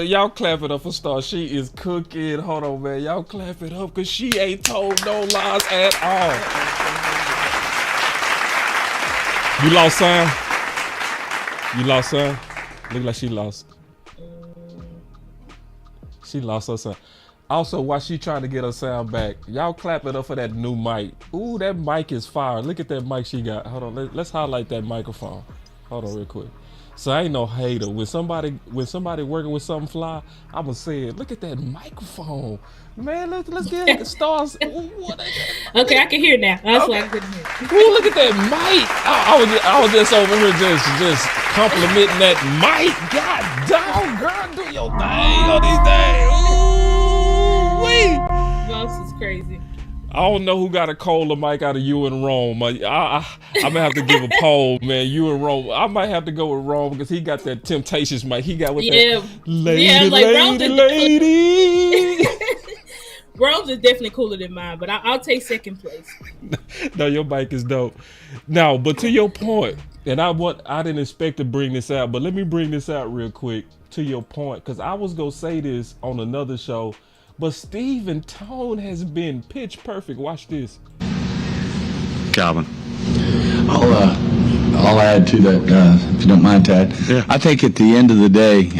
y'all clap it up for Star. She is cooking. Hold on, man. Y'all clap it up because she ain't told no lies at all. You lost sound? Look like she lost. She lost her sound. Also, while she trying to get her sound back, y'all clap it up for that new mic. Ooh, that mic is fire. Look at that mic she got. Hold on, let's highlight that microphone. Hold on real quick. So I ain't no hater. When somebody working with something fly, I'ma say it. Look at that microphone. Man, let's get the stars. Okay, I can hear now. That's why I couldn't hear. Ooh, look at that mic. I was just over here just complimenting that mic. God dog, girl, do your thing on these days. Boss is crazy. I don't know who got a colder mic out of you and Rome. I'm gonna have to give a poll, man. You and Rome. I might have to go with Rome because he got that Temptations mic. He got with that lady. Rome's is definitely cooler than mine, but I'll take second place. No, your mic is dope. Now, but to your point, and I didn't expect to bring this out, but let me bring this out real quick to your point, because I was gonna say this on another show. But Steven Tone has been pitch perfect. Watch this. Calvin. I'll add to that, if you don't mind, Tad. Yeah. I think at the end of the day,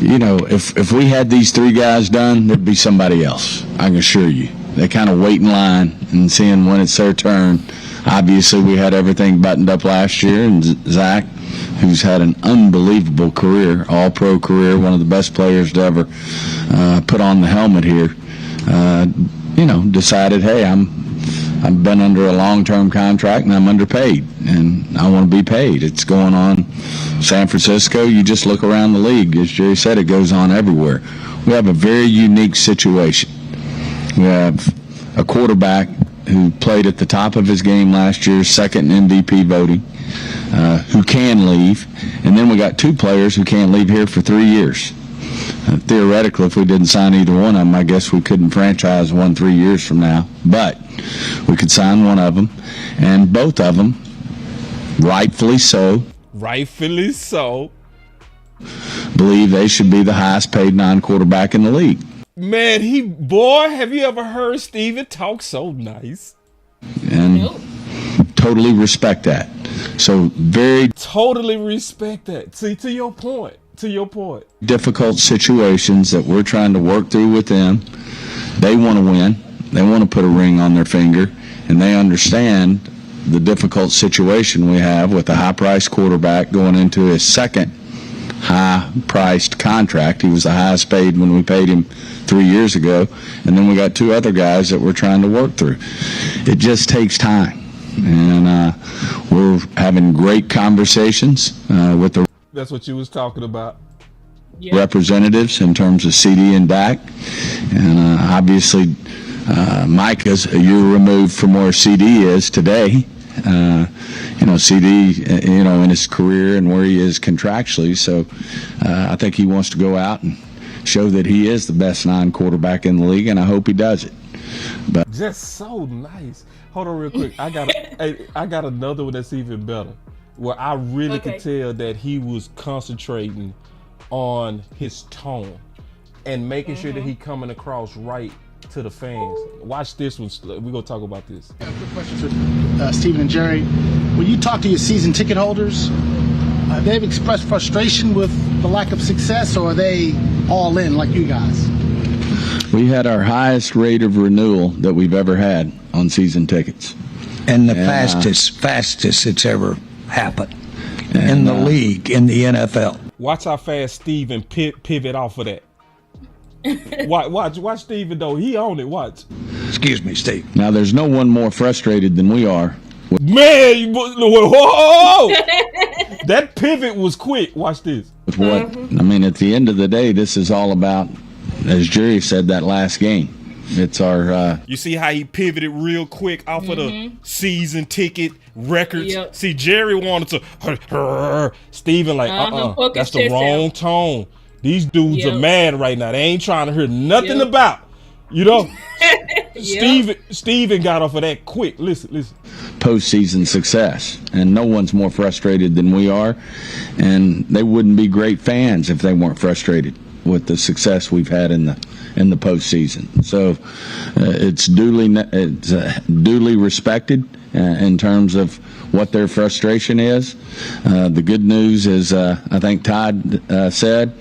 if we had these three guys done, there'd be somebody else. I can assure you. They kind of wait in line and seeing when it's their turn. Obviously, we had everything buttoned up last year, and Zach, who's had an unbelievable career, all-pro career, one of the best players to ever put on the helmet here, decided, hey, I've been under a long-term contract and I'm underpaid, and I want to be paid. It's going on San Francisco. You just look around the league. As Jerry said, it goes on everywhere. We have a very unique situation. We have a quarterback who played at the top of his game last year, second in MVP voting, who can leave. And then we got two players who can't leave here for 3 years. Theoretically, if we didn't sign either one of them, I guess we couldn't franchise one 3 years from now. But we could sign one of them, and both of them, rightfully so, believe they should be the highest paid non-quarterback in the league. Man, have you ever heard Steven talk so nice? And totally respect that. So totally respect that. See, to your point. Difficult situations that we're trying to work through with them. They want to win. They want to put a ring on their finger, and they understand the difficult situation we have with a high-priced quarterback going into his second high-priced contract. He was the highest paid when we paid him 3 years ago, and then we got two other guys that we're trying to work through. It just takes time, and we're having great conversations with the That's what you was talking about. representatives in terms of CeeDee and Dak, and obviously Micah's a year removed from where CeeDee is today. CeeDee, in his career and where he is contractually. So I think he wants to go out and show that he is the best non-quarterback in the league, and I hope he does it. But just so nice. Hold on real quick. I got another one that's even better, where I really could tell that he was concentrating on his tone and making sure that he coming across right to the fans. Watch this one. We're going to talk about this. Quick question for Steven and Jerry. When you talk to your season ticket holders, they've expressed frustration with the lack of success, or are they all in like you guys? We had our highest rate of renewal that we've ever had on season tickets. And the fastest it's ever happened in the league, in the NFL. Watch how fast Steven pivot off of that. Watch Steven though. He on it. Watch. Excuse me, Steve. Now there's no one more frustrated than we are. Man, whoa! That pivot was quick. Watch this. With what? I mean, at the end of the day, this is all about, as Jerry said, that last game. It's our. You see how he pivoted real quick off of the season ticket records. Yep. See, Jerry wanted to. Steven like, that's the wrong tone. These dudes are mad right now. They ain't trying to hear nothing about, Steven got off of that quick. Listen. Postseason success, and no one's more frustrated than we are, and they wouldn't be great fans if they weren't frustrated with the success we've had in the postseason. So it's duly respected in terms of what their frustration is. The good news is, I think Todd said,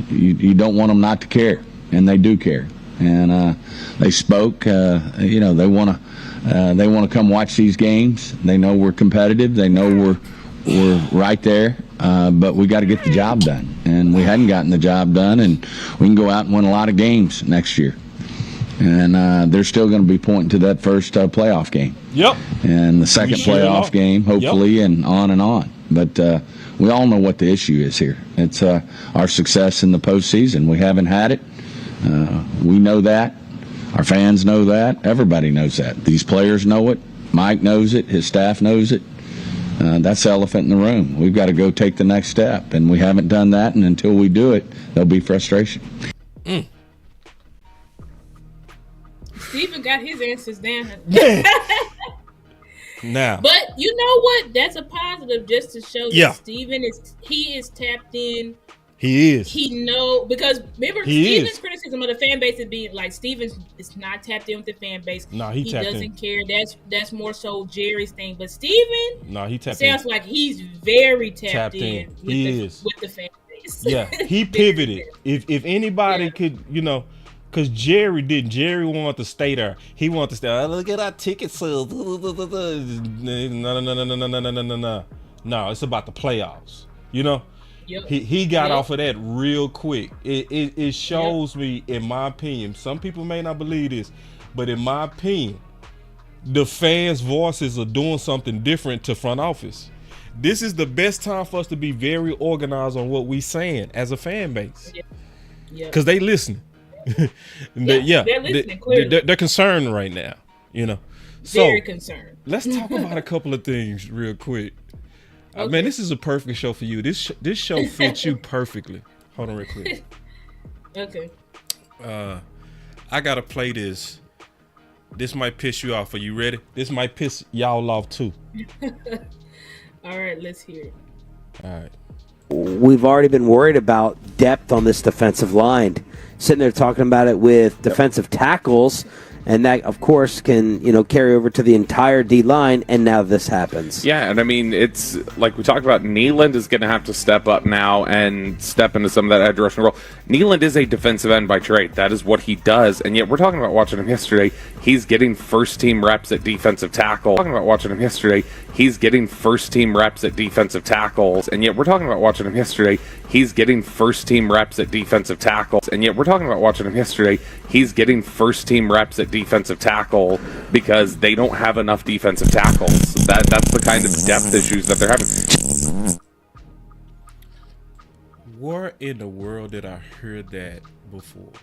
you don't want them not to care, and they do care. And they spoke. They want to come watch these games. They know we're competitive. They know we're right there. But we got to get the job done, and we hadn't gotten the job done, and we can go out and win a lot of games next year. And they're still going to be pointing to that first playoff game. Yep. And the second playoff game, hopefully, and on. But we all know what the issue is here. It's our success in the postseason. We haven't had it. We know that. Our fans know that. Everybody knows that. These players know it. Mike knows it. His staff knows it. That's the elephant in the room. We've got to go take the next step, and we haven't done that, and until we do it, there'll be frustration. Steven got his answers down. Now, but you know what? That's a positive, just to show that Steven is tapped in. He is. He know, because remember Steven's criticism of the fan base is being like Steven is not tapped in with the fan base. No, he doesn't care. That's more so Jerry's thing. But Steven, he tapped in. Sounds like he's very tapped in. With the fan base. Yeah, he pivoted. If anybody could, because Jerry didn't. Jerry wanted to stay there. He wanted to stay. Oh, look at our ticket sales. No. No, it's about the playoffs. Yep. He got off of that real quick. It shows me, in my opinion, some people may not believe this, but in my opinion, the fans' voices are doing something different to front office. This is the best time for us to be very organized on what we saying as a fan base. Because they listening. They're listening, clearly. They're concerned right now, So, very concerned. Let's talk about a couple of things real quick. Man, this is a perfect show for you. This show fits you perfectly. Hold on real quick. Okay. I gotta play this. This might piss you off. Are you ready? This might piss y'all off too. All right, let's hear it. All right. We've already been worried about depth on this defensive line. Sitting there talking about it with defensive tackles. And that, of course, can carry over to the entire D line, and now this happens. Yeah, and I mean, it's like we talked about. Nealand is going to have to step up now and step into some of that edge rushing role. Nealand is a defensive end by trade. That is what he does, and yet we're talking about watching him yesterday. He's getting first-team reps at defensive tackle. He's getting first-team reps at defensive tackles, and yet we're talking about watching him yesterday. He's getting first-team reps at defensive tackles, and yet we're talking about watching him yesterday. He's getting first-team reps at defensive tackle because they don't have enough defensive tackles. That's the kind of depth issues that they're having. Where in the world did I hear that before?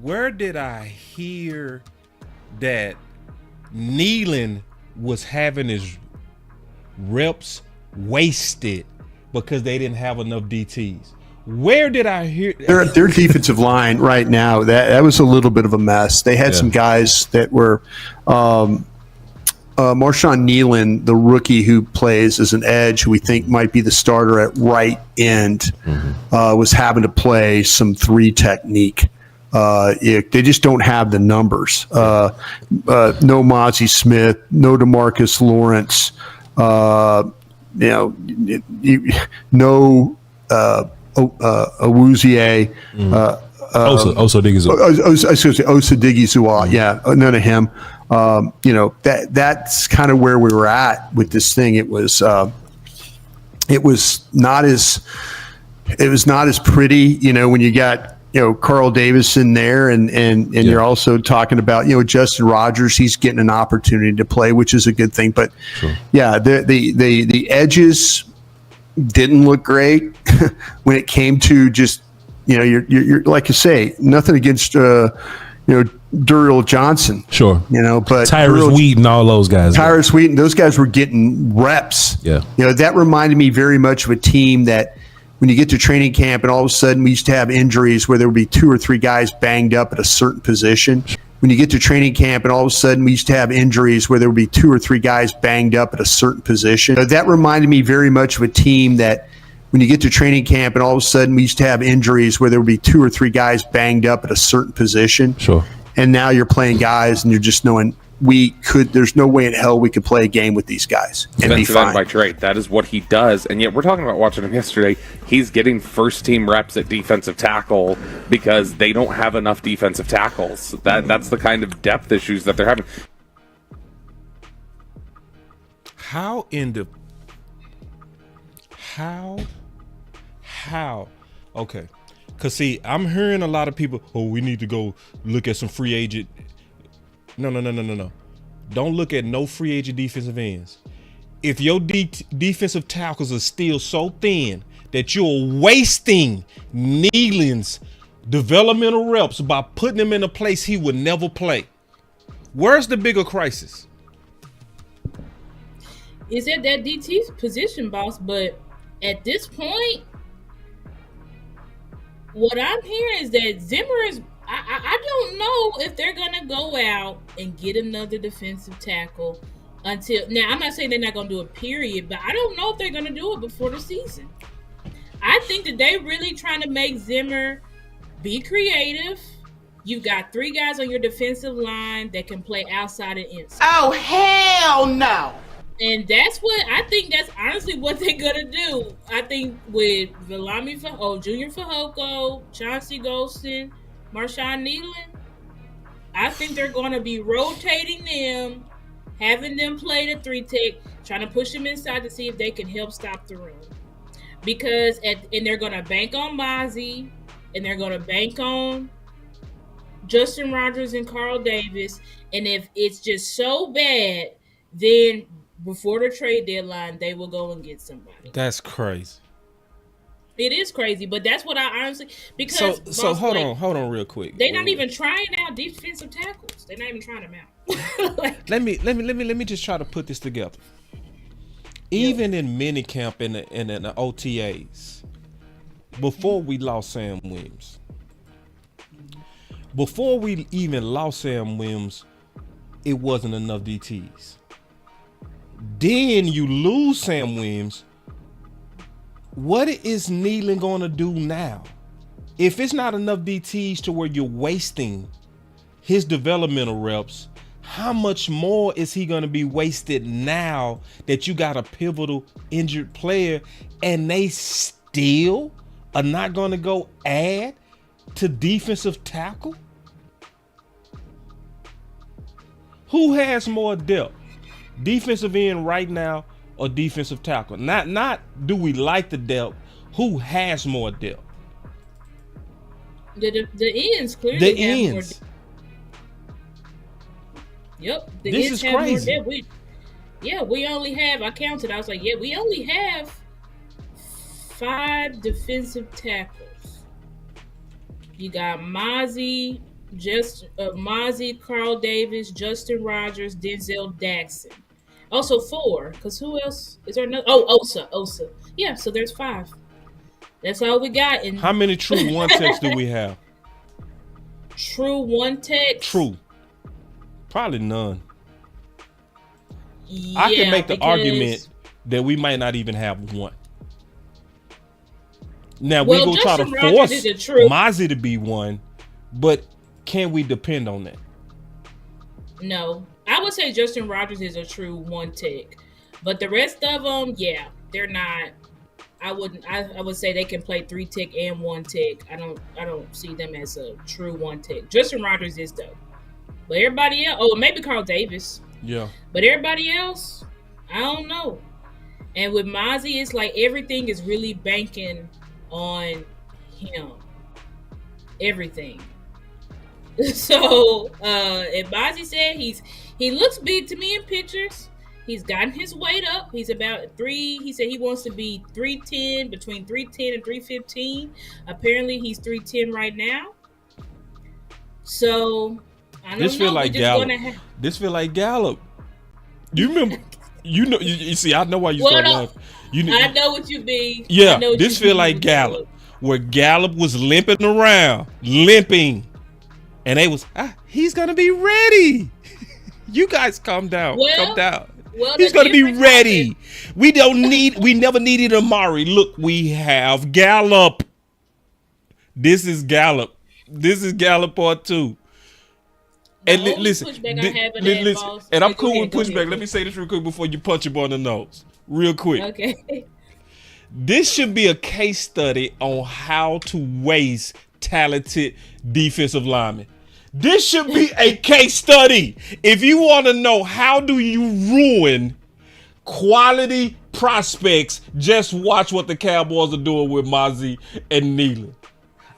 Where did I hear that Nealand was having his reps wasted because they didn't have enough DTs? Where did I hear their defensive line right now? That was a little bit of a mess. They had some guys that were Marshawn Nealand, the rookie who plays as an edge, who we think might be the starter at right end, was having to play some 3 technique. They just don't have the numbers. No Mozzie Smith, no DeMarcus Lawrence, no Awuzie, Osadigizua, none of him. That's kind of where we were at with this thing. It was not as pretty, when you got Carl Davis in there, and you're also talking about Justin Rogers. He's getting an opportunity to play, which is a good thing. But the edges didn't look great when it came to just you're like you say, nothing against Duriel Johnson, but Tyrus Wheaton, all those guys. Tyrus Wheaton, those guys were getting reps. That reminded me very much of a team that when you get to training camp and all of a sudden we used to have injuries where there would be 2 or 3 guys banged up at a certain position. When you get to training camp and all of a sudden we used to have injuries where there would be 2 or 3 guys banged up at a certain position. That reminded me very much of a team that when you get to training camp and all of a sudden we used to have injuries where there would be 2 or 3 guys banged up at a certain position. Sure. And now you're playing guys and you're just knowing there's no way in hell we could play a game with these guys and be defensive end fine. by trade. That is what he does. And yet we're talking about watching him yesterday. He's getting first team reps at defensive tackle because they don't have enough defensive tackles. That's the kind of depth issues that they're having. How? Okay. Because, see, I'm hearing a lot of people, we need to go look at some free agent. No. Don't look at no free agent defensive ends. If your defensive tackles are still so thin that you're wasting Nealon's developmental reps by putting him in a place he would never play, where's the bigger crisis? Is at that DT position, boss, but at this point, what I'm hearing is that Zimmer is. I don't know if they're gonna go out and get another defensive tackle until now. I'm not saying they're not gonna do it, period, but I don't know if they're gonna do it before the season. I think that they really trying to make Zimmer be creative. You've got 3 guys on your defensive line that can play outside and inside. Oh, hell no. And that's what I think. That's honestly what they're gonna do. I think with Junior Fehoko, Chauncey Golston, Marshawn Nealon, I think they're gonna be rotating them, having them play the 3-tech, trying to push them inside to see if they can help stop the run. Because and they're gonna bank on Mozzie, and they're gonna bank on Justin Rogers and Carl Davis. And if it's just so bad, then before the trade deadline, they will go and get somebody. That's crazy. It is crazy, but that's what I honestly because so hold on real quick. They're not even trying out defensive tackles. They're not even trying them out. Let me just try to put this together. Even in minicamp and the OTAs, before we lost Sam Williams, it wasn't enough DTs. Then you lose Sam Williams. What is Nealon going to do now? If it's not enough DTs to where you're wasting his developmental reps, how much more is he going to be wasted now that you got a pivotal injured player and they still are not going to go add to defensive tackle? Who has more depth? Defensive end right now or defensive tackle? Not do we like the depth? Who has more depth? The ends clearly. The have ends. More Yep. The This ends is have crazy. More depth. We only have. I counted. I was like, we only have 5 defensive tackles. You got Mozzie, Carl Davis, Justin Rogers, Denzel Daxon. Also 4, because who else? Is there another? Oh, Osa. Yeah, so there's 5. That's all we got. And How many true one-techs do we have? True one-techs? True. Probably none. Yeah, I can make the because argument that we might not even have one. Now, Well, we go try to Justin Rogers force is the truth. Mozzie to be one, but can we depend on that? No. I would say Justin Rogers is a true one-tech. But the rest of them, they're not. I would say they can play 3-tech and 1-tech. I don't see them as a true 1-tech. Justin Rogers is though. But everybody else, maybe Carl Davis. Yeah. But everybody else, I don't know. And with Mozzie, it's like everything is really banking on him. Everything. So, and Mozzie said he looks big to me in pictures. He's gotten his weight up. He's about 3. He said he wants to be 310, between 310 and 315. Apparently, he's 310 right now. So, I don't know. This feel like Gallup. This feel like Gallup. You remember? You see. I know why you start laughing. I know what you mean. Yeah, this feel like Gallup, where Gallup was limping around, and they was he's gonna be ready. You guys calm down. Calm down. He's gonna be ready. We never needed Amari. Look, we have Gallup. This is Gallup. This is Gallup part 2. And only listen, pushback I have in that, boss. and I'm Go cool ahead, with go pushback. ahead. Let me say this real quick before you punch him on the nose. Real quick. Okay. This should be a case study on how to waste talented defensive linemen. This should be a case study. If you want to know how do you ruin quality prospects, just watch what the Cowboys are doing with Mazi and Nealon.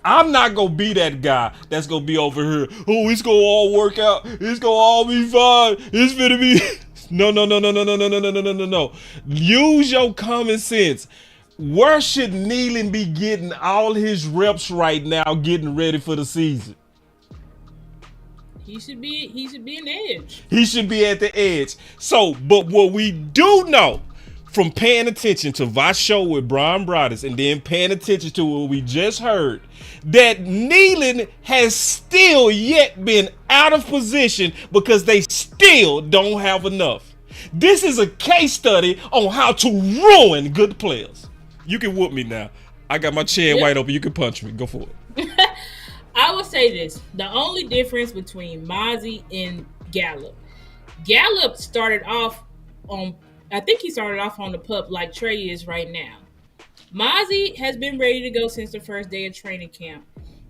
I'm not going to be that guy that's going to be over here. Oh, it's going to all work out. It's going to all be fine. It's going to be... No. Use your common sense. Where should Nealon be getting all his reps right now getting ready for the season? He should be an edge. He should be at the edge. So, but what we do know from paying attention to Voch's show with Bryan Broaddus and then paying attention to what we just heard, that Nealon has still yet been out of position because they still don't have enough. This is a case study on how to ruin good players. You can whoop me now. I got my chin wide open. You can punch me. Go for it. I will say this. The only difference between Mazi and Gallup started off on, I think he started off on the pup like Trey is right now. Mazi has been ready to go since the first day of training camp.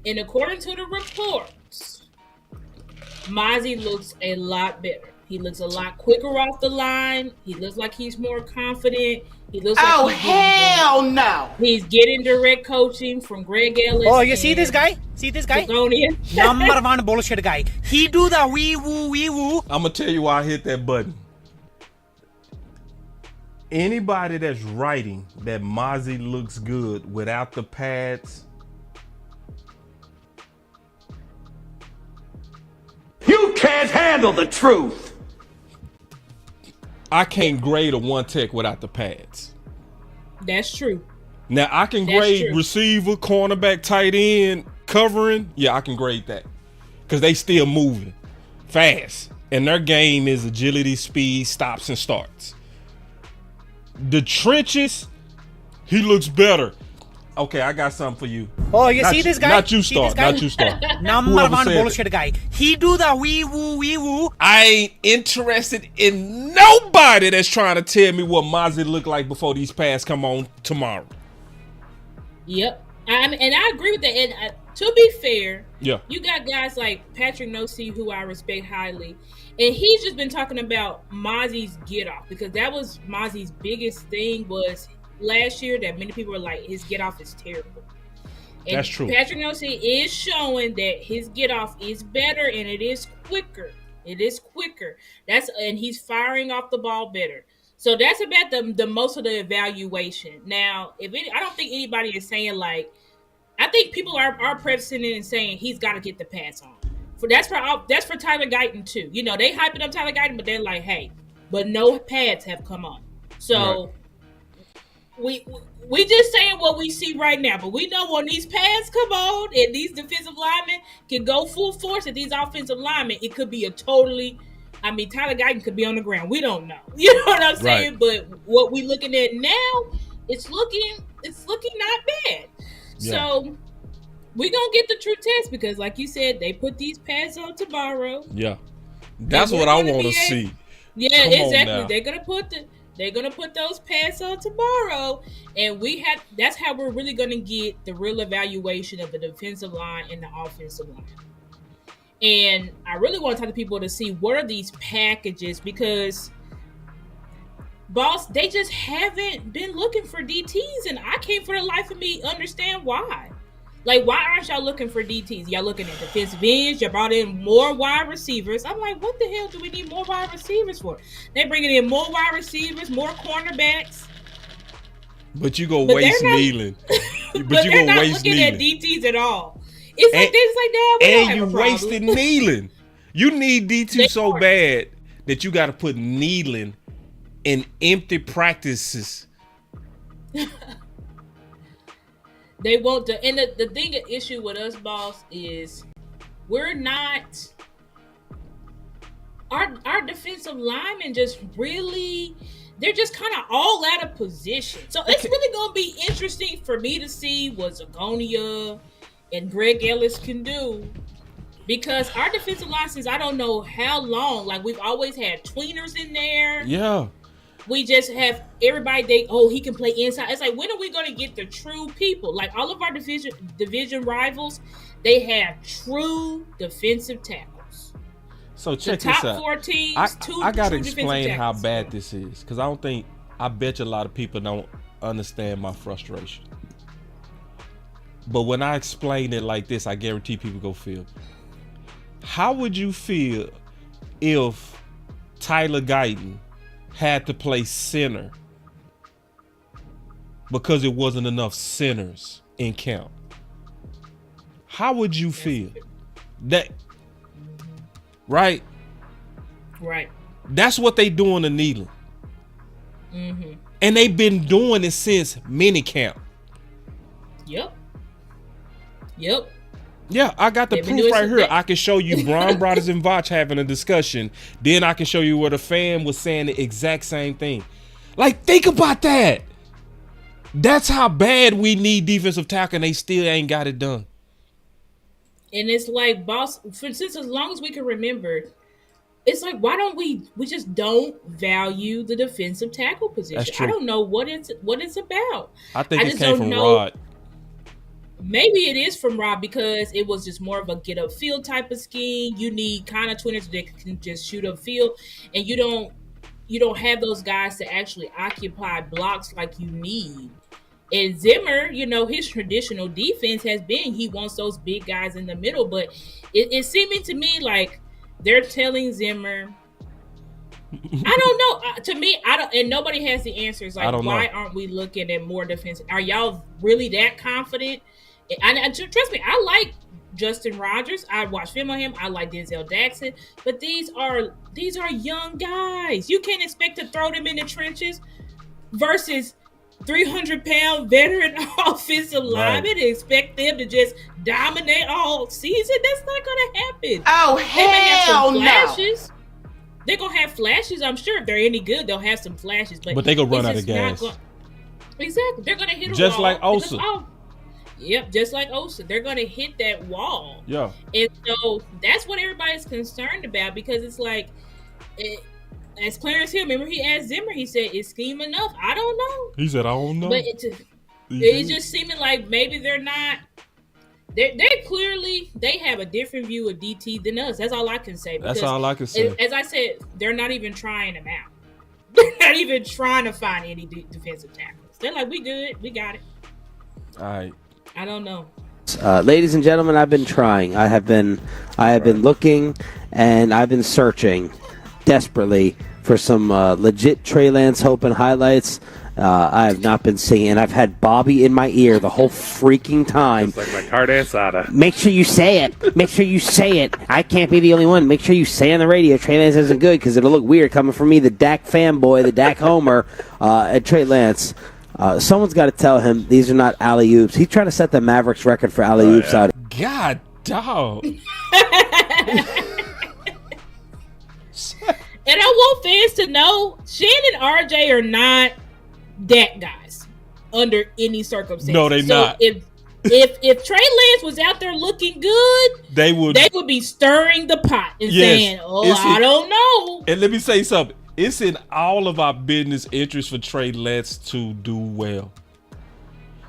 And according to the reports, Mazi looks a lot better. He looks a lot quicker off the line. He looks like he's more confident. He looks like hell no! He's getting direct coaching from Greg Ellis. Oh, you see this guy? Number one bullshit guy. He do the wee woo. I'm going to tell you why I hit that button. Anybody that's writing that Mazi looks good without the pads, You can't handle the truth. I can't grade a one tech without the pads. That's true. Now I can grade receiver, cornerback, tight end, covering. Yeah, I can grade that because they still moving fast, and their game is agility, speed, stops and starts. The trenches, he looks better. Okay, I got something for you. Oh, you see this guy? Not you, Star. Not you, Star. Number one bullshit guy. He do the wee woo. I ain't interested in nobody that's trying to tell me what Mazi look like before these pads come on tomorrow. Yep. And I agree with that. And to be fair, yeah, you got guys like Patrick Nosey, who I respect highly, and he's just been talking about Mazi's get off because that was Mazi's biggest thing was last year that many people were like, his get off is terrible. And that's true. Patrick Nosey is showing that his get off is better and it is quicker. And he's firing off the ball better. So that's about the most of the evaluation. Now, I don't think anybody is saying like, I think people are pressing in and saying he's got to get the pass on. That's for Tyler Guyton too. You know, they hyping up Tyler Guyton, but they're like, hey, but no pads have come on. So we just saying what we see right now. But we know when these pads come on and these defensive linemen can go full force at these offensive linemen, it could be Tyler Guyton could be on the ground. We don't know. You know what I'm saying? Right. But what we looking at now, it's looking not bad. Yeah. So we're going to get the true test because, like you said, they put these pads on tomorrow. Yeah. That's what I want to see. Yeah, exactly. They're gonna put those pads on tomorrow. And that's how we're really gonna get the real evaluation of the defensive line and the offensive line. And I really want to talk to people to see what are these packages because boss, they just haven't been looking for DTs, and I can't for the life of me understand why. Like, why aren't y'all looking for DTs? Y'all looking at defensive ends. Y'all brought in more wide receivers. I'm like, what the hell do we need more wide receivers for? They bringing in more wide receivers, more cornerbacks. But you go waste Nealon. But they're not looking at DTs at all. It's like things like that. And you wasted Nealon. You need D2 so bad that you got to put Nealon in empty practices. They won't do, and the issue with us, boss, is we're not our defensive linemen just really, they're just kind of all out of position. So it's really gonna be interesting for me to see what Zagonia and Greg Ellis can do Because our defensive line, since I don't know how long, like we've always had tweeners in there. Yeah. We just have everybody. He can play inside. It's like, when are we going to get the true people? Like all of our division rivals, they have true defensive tackles. So check the top this out. 4 teams. I gotta explain how bad this is, because I bet you a lot of people don't understand my frustration. But when I explain it like this, I guarantee people go feel. How would you feel if Tyler Guyton had to play center because it wasn't enough centers in camp? How would you feel? That right? That's what they doing in Neyland. Mm-hmm. And they've been doing it since minicamp. Yep. Yeah, I got the proof right here. I can show you Bryan Broaddus and Voch having a discussion. Then I can show you where the fan was saying the exact same thing. Like, think about that. That's how bad we need defensive tackle, and they still ain't got it done. And it's like, since as long as we can remember, it's like, why don't we just don't value the defensive tackle position? That's true. I don't know what it's about. I think it came from Rod. Maybe it is from Rob, because it was just more of a get upfield type of scheme. You need kind of twinners that can just shoot upfield, and you don't have those guys to actually occupy blocks like you need. And Zimmer, his traditional defense has been, he wants those big guys in the middle, but it's seeming to me like they're telling Zimmer, I don't know. To me, and nobody has the answers. Like, why aren't we looking at more defense? Are y'all really that confident? And trust me, I like Justin Rogers. I watch film on him. I like Denzel Jackson. But these are young guys. You can't expect to throw them in the trenches versus 300-pound veteran offensive linemen and expect them to just dominate all season. That's not going to happen. Oh, hell no. Flashes. They're going to have flashes. I'm sure if they're any good, they'll have some flashes. But they're going to run out of gas. Exactly. They're going to hit a wall. Just like Osa. Yep, just like Osa. They're going to hit that wall. Yeah. And so that's what everybody's concerned about, because it's like, as Clarence Hill, remember he asked Zimmer, he said, is scheme enough? I don't know. He said, I don't know. But it's just seeming like maybe they're not. They're clearly, they have a different view of DT than us. That's all I can say. That's all I can say. As I said, they're not even trying them out. They're not even trying to find any defensive tackles. They're like, we good. We got it. All right. I don't know. Ladies and gentlemen, I've been trying. I have been looking, and I've been searching desperately for some legit Trey Lance Hope and highlights. I have not been seeing, and I've had Bobby in my ear the whole freaking time. It's like my carne asada. Make sure you say it. Make sure you say it. I can't be the only one. Make sure you say on the radio Trey Lance isn't good, because it'll look weird coming from me, the Dak fanboy, the Dak homer, at Trey Lance. Someone's got to tell him these are not alley-oops. He's trying to set the Mavericks record for alley-oops out. God, dog. And I want fans to know, Shan and RJ are not that guys under any circumstances. No, they're not. If Trey Lance was out there looking good, they would be stirring the pot and saying, I don't know. And let me say something. It's in all of our business interest for Trey Lance to do well.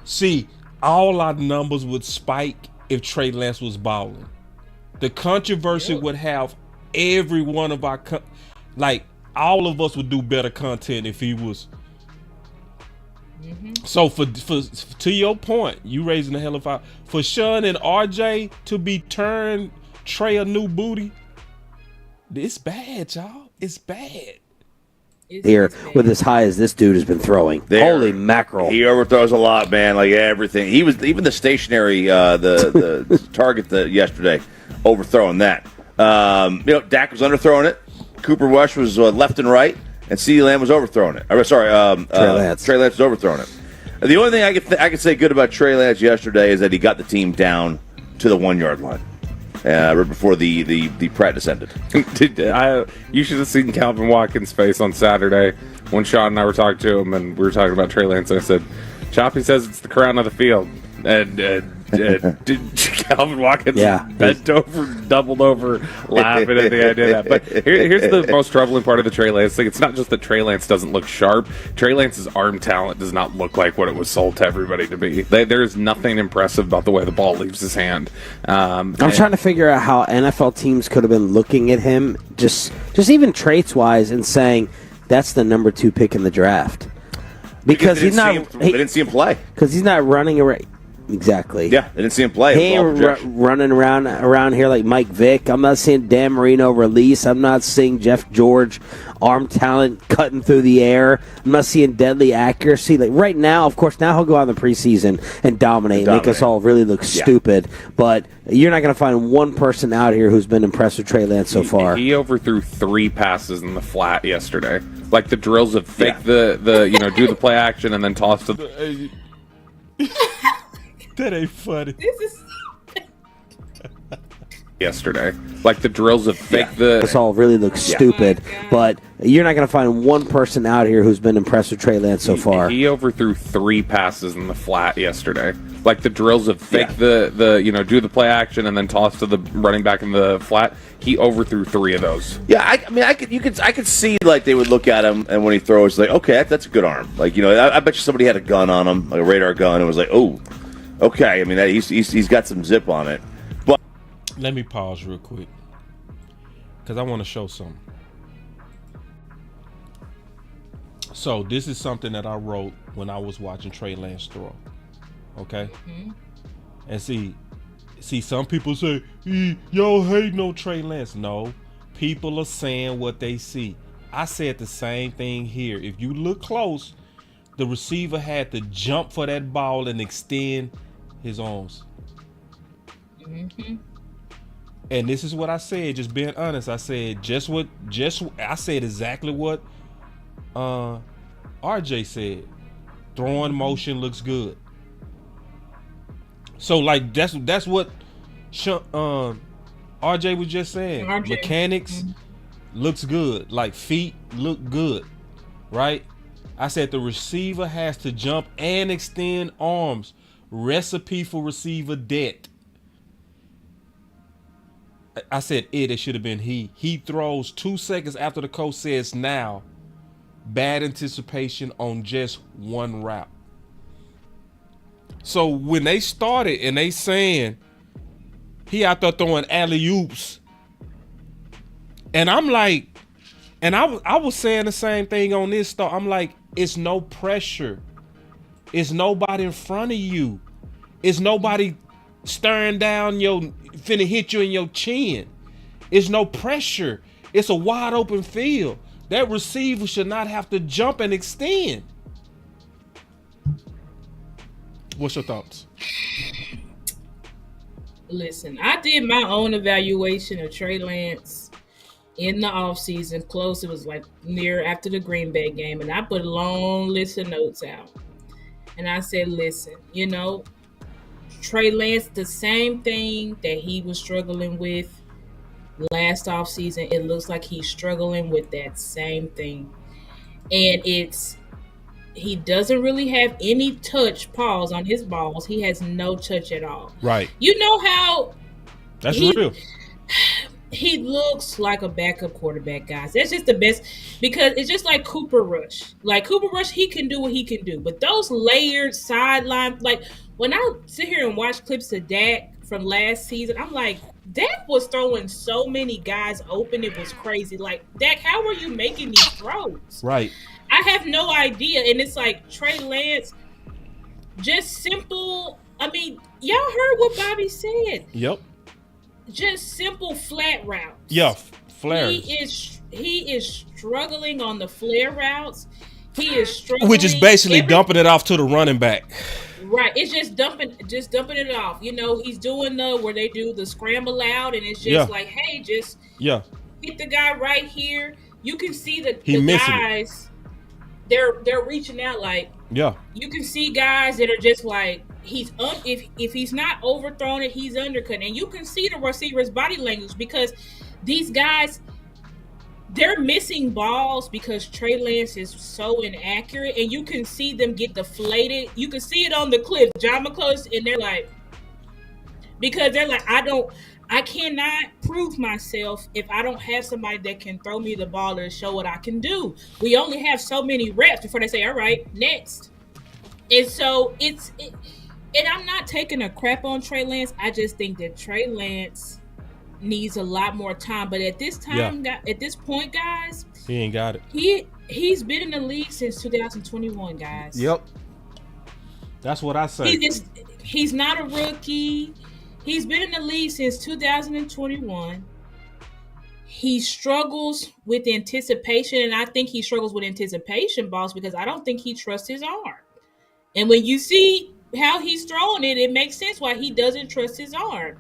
See, all our numbers would spike if Trey Lance was balling. The controversy would have every one of our all of us would do better content if he was. Mm-hmm. So for to your point, you raising the hell of fire for Sean and RJ to be turned Trey a new booty. It's bad, y'all. It's bad. Here with as high as this dude has been throwing. Holy mackerel. He overthrows a lot, man, like everything. He was even the stationary the target yesterday, overthrowing that. Dak was underthrowing it. Cooper Rush was left and right, and CeeDee Lamb was overthrowing it. Trey Lance was overthrowing it. The only thing I could say good about Trey Lance yesterday is that he got the team down to the 1 yard line. Right before the practice ended. You should have seen Calvin Watkins' face on Saturday when Sean and I were talking to him, and we were talking about Trey Lance. I said, Choppy says it's the crown of the field. And Calvin Watkins bent over, doubled over, laughing at the idea of that. But here's the most troubling part of the Trey Lance thing. It's not just that Trey Lance doesn't look sharp. Trey Lance's arm talent does not look like what it was sold to everybody to be. There's nothing impressive about the way the ball leaves his hand. I'm trying to figure out how NFL teams could have been looking at him, just even traits-wise, and saying, that's the number 2 pick in the draft. Because he's not. They didn't see him play. Because he's not running around. Exactly. Yeah, they didn't see him play. He ain't running around here like Mike Vick. I'm not seeing Dan Marino release. I'm not seeing Jeff George arm talent cutting through the air. I'm not seeing deadly accuracy. Like right now, of course, now he'll go out in the preseason and dominate. Make us all really look stupid. But you're not going to find one person out here who's been impressed with Trey Lance so far. He overthrew 3 passes in the flat yesterday. Like the drills of fake the do the play action and then toss to the... That ain't funny. This is yesterday. Like the drills of fake the... This all really looks stupid, but you're not going to find one person out here who's been impressed with Trey Lance so far. He overthrew 3 passes in the flat yesterday. Like the drills of fake the do the play action and then toss to the running back in the flat. He overthrew 3 of those. Yeah, I could see like they would look at him and when he throws, like, okay, that's a good arm. Like, I bet you somebody had a gun on him, like a radar gun, and was like, oh, okay. I mean, he's got some zip on it. But let me pause real quick because I want to show something. So this is something that I wrote when I was watching Trey Lance throw. Okay, and see, some people say, y'all hate no Trey Lance. No, people are saying what they see. I said the same thing here. If you look close, the receiver had to jump for that ball and extend his arms. And this is what I said, just being honest. I said I said exactly what RJ said. Throwing motion looks good. So like that's what RJ was just saying. Mechanics looks good. Like feet look good, right? I said the receiver has to jump and extend arms. Recipe for receiver debt. I said it should have been he. He throws 2 seconds after the coach says now. Bad anticipation on just one route. So when they started and they saying he out there throwing alley-oops, and I'm like, and I was saying the same thing on this start. I'm like, it's no pressure. It's nobody in front of you. It's nobody staring down finna hit you in your chin. It's no pressure. It's a wide open field. That receiver should not have to jump and extend. What's your thoughts? Listen, I did my own evaluation of Trey Lance in the offseason. Close, it was like near after the Green Bay game. And I put a long list of notes out. And I said, listen, Trey Lance, the same thing that he was struggling with last offseason, it looks like he's struggling with that same thing. And he doesn't really have any touch, pause, on his balls. He has no touch at all. Right. You know how that's real. He looks like a backup quarterback, guys. That's just the best, because it's just like Cooper Rush. Like Cooper Rush, he can do what he can do. But those layered sidelines, like when I sit here and watch clips of Dak from last season, I'm like, Dak was throwing so many guys open. It was crazy. Like, Dak, how are you making these throws? Right. I have no idea. And it's like Trey Lance, just simple. I mean, y'all heard what Bobby said. Yep. Just simple flat routes. Yeah, flares. He is struggling on the flare routes. He is struggling. Which is basically dumping it off to the running back. Right. It's just dumping it off. He's doing where they do the scramble out, and it's just like, hey, just hit the guy right here. You can see the guys. They're reaching out like, you can see guys that are just like, if he's not overthrown it, he's undercut. And you can see the receiver's body language, because these guys, they're missing balls because Trey Lance is so inaccurate, and you can see them get deflated. You can see it on the clip. John McClellan, and they're like, because they're like, I cannot prove myself if I don't have somebody that can throw me the ball and show what I can do. We only have so many reps before they say, all right, next. And so and I'm not taking a crap on Trey Lance. I just think that Trey Lance needs a lot more time. But at this time, at this point, guys, he ain't got it. He's been in the league since 2021, guys. Yep. That's what I say. He's not a rookie. He's been in the league since 2021. He struggles with anticipation, and I think he struggles with anticipation, boss, because I don't think he trusts his arm. And when you see how he's throwing it, it makes sense why he doesn't trust his arm.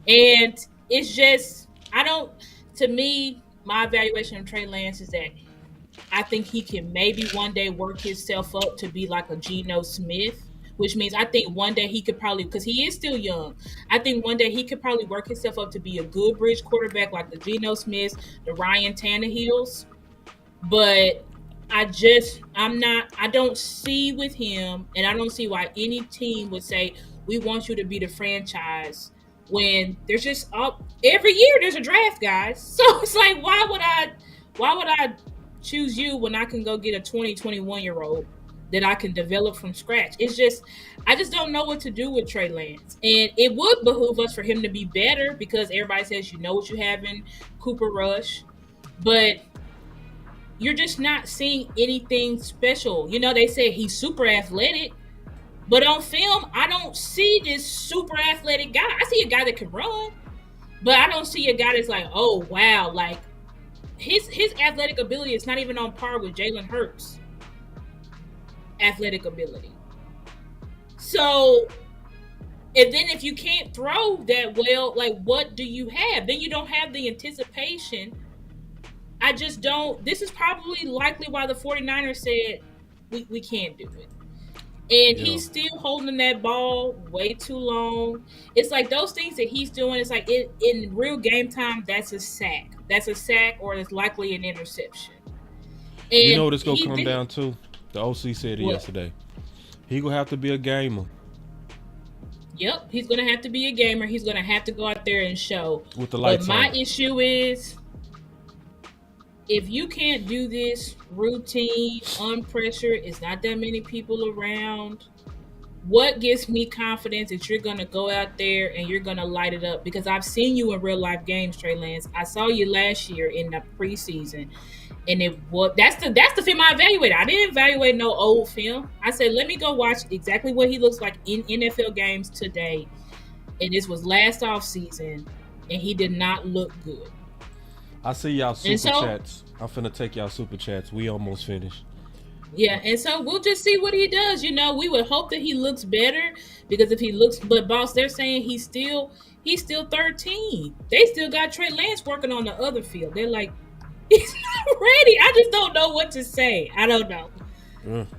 And it's just, to me, my evaluation of Trey Lance is that I think he can maybe one day work himself up to be like a Geno Smith, which means I think one day he could probably, because he is still young, I think one day he could probably work himself up to be a good bridge quarterback like the Geno Smiths, the Ryan Tannehills. But I don't see with him, and I don't see why any team would say, we want you to be the franchise, when there's just every year there's a draft, guys. So it's like, why would I choose you when I can go get a 21-year-old that I can develop from scratch? It's just, I just don't know what to do with Trey Lance. And it would behoove us for him to be better, because everybody says you know what you have in Cooper Rush, but you're just not seeing anything special. You know, they say he's super athletic, but on film, I don't see this super athletic guy. I see a guy that can run, but I don't see a guy that's like, oh, wow, like his athletic ability is not even on par with Jalen Hurts' athletic ability. So, and then if you can't throw that well, like, what do you have? Then you don't have the anticipation. I just don't. This is probably likely why the 49ers said we can't do it. And he's still holding that ball way too long. It's like those things that he's doing, it's like in real game time, that's a sack. That's a sack, or it's likely an interception. And you know what it's going to come down to? The OC said it yesterday. He going to have to be a gamer. Yep, he's going to have to be a gamer. He's going to have to go out there and show. With the lights on. But my issue is, if you can't do this routine, unpressured, it's not that many people around, what gives me confidence that you're going to go out there and you're going to light it up? Because I've seen you in real life games, Trey Lance. I saw you last year in the preseason, and that's the film I evaluated. I didn't evaluate no old film. I said, let me go watch exactly what he looks like in NFL games today. And this was last offseason, and he did not look good. I see y'all super chats. I'm finna take y'all super chats. We almost finished. Yeah, and so we'll just see what he does. You know, we would hope that he looks better, because if he looks, but boss, they're saying he's still 13. They still got Trey Lance working on the other field. They're like, he's not ready. I just don't know what to say. I don't know.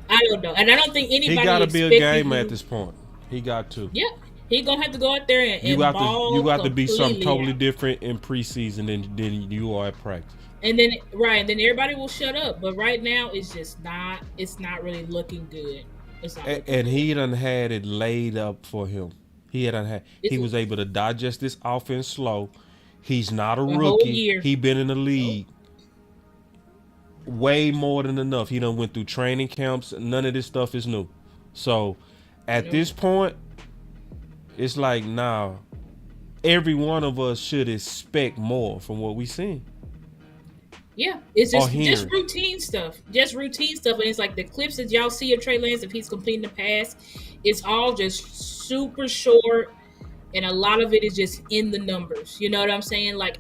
I don't know, and I don't think anybody. He got to be a gamer at this point. He got to. Yeah. He gonna have to go out there and you got to be something totally out. Different in preseason than you are at practice. And then then everybody will shut up. But right now, it's just not. It's not really looking good. It's not. And he done had it laid up for him. He was able to digest this offense slow. He's not a rookie. He been in the league way more than enough. He done went through training camps. None of this stuff is new. So at this point, it's like, nah, every one of us should expect more from what we seen. Yeah, it's just routine stuff. Just routine stuff. And it's like the clips that y'all see of Trey Lance, if he's completing the pass, it's all just super short. And a lot of it is just in the numbers. You know what I'm saying? Like,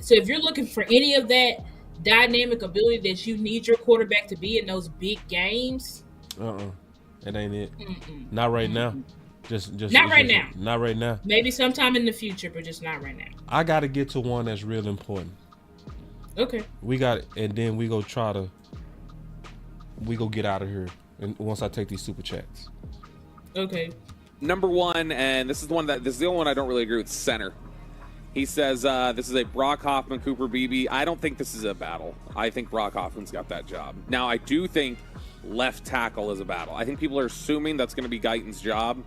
so if you're looking for any of that dynamic ability that you need your quarterback to be in those big games. It ain't it. Not right now. Just not right now. Not right now. Maybe sometime in the future, but just not right now. I got to get to one that's real important. Okay. We got it, and then we go get out of here. And once I take these super chats. Okay. Number one, and this is the only one I don't really agree with. Center. He says this is a Brock Hoffman, Cooper Beebe. I don't think this is a battle. I think Brock Hoffman's got that job. Now, I do think left tackle is a battle. I think people are assuming that's going to be Guyton's job.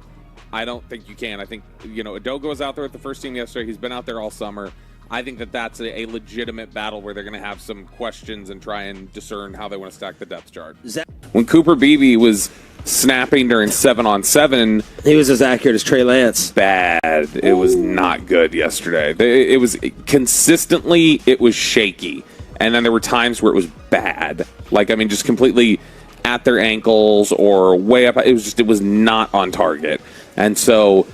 I don't think you can. I think, Adoga was out there with the first team yesterday. He's been out there all summer. I think that's a legitimate battle where they're going to have some questions and try and discern how they want to stack the depth chart. When Cooper Beebe was snapping during 7-on-7, he was as accurate as Trey Lance. Bad. It was not good yesterday. It was consistently, it was shaky. And then there were times where it was bad. Just completely at their ankles or way up. It was not on target. And so,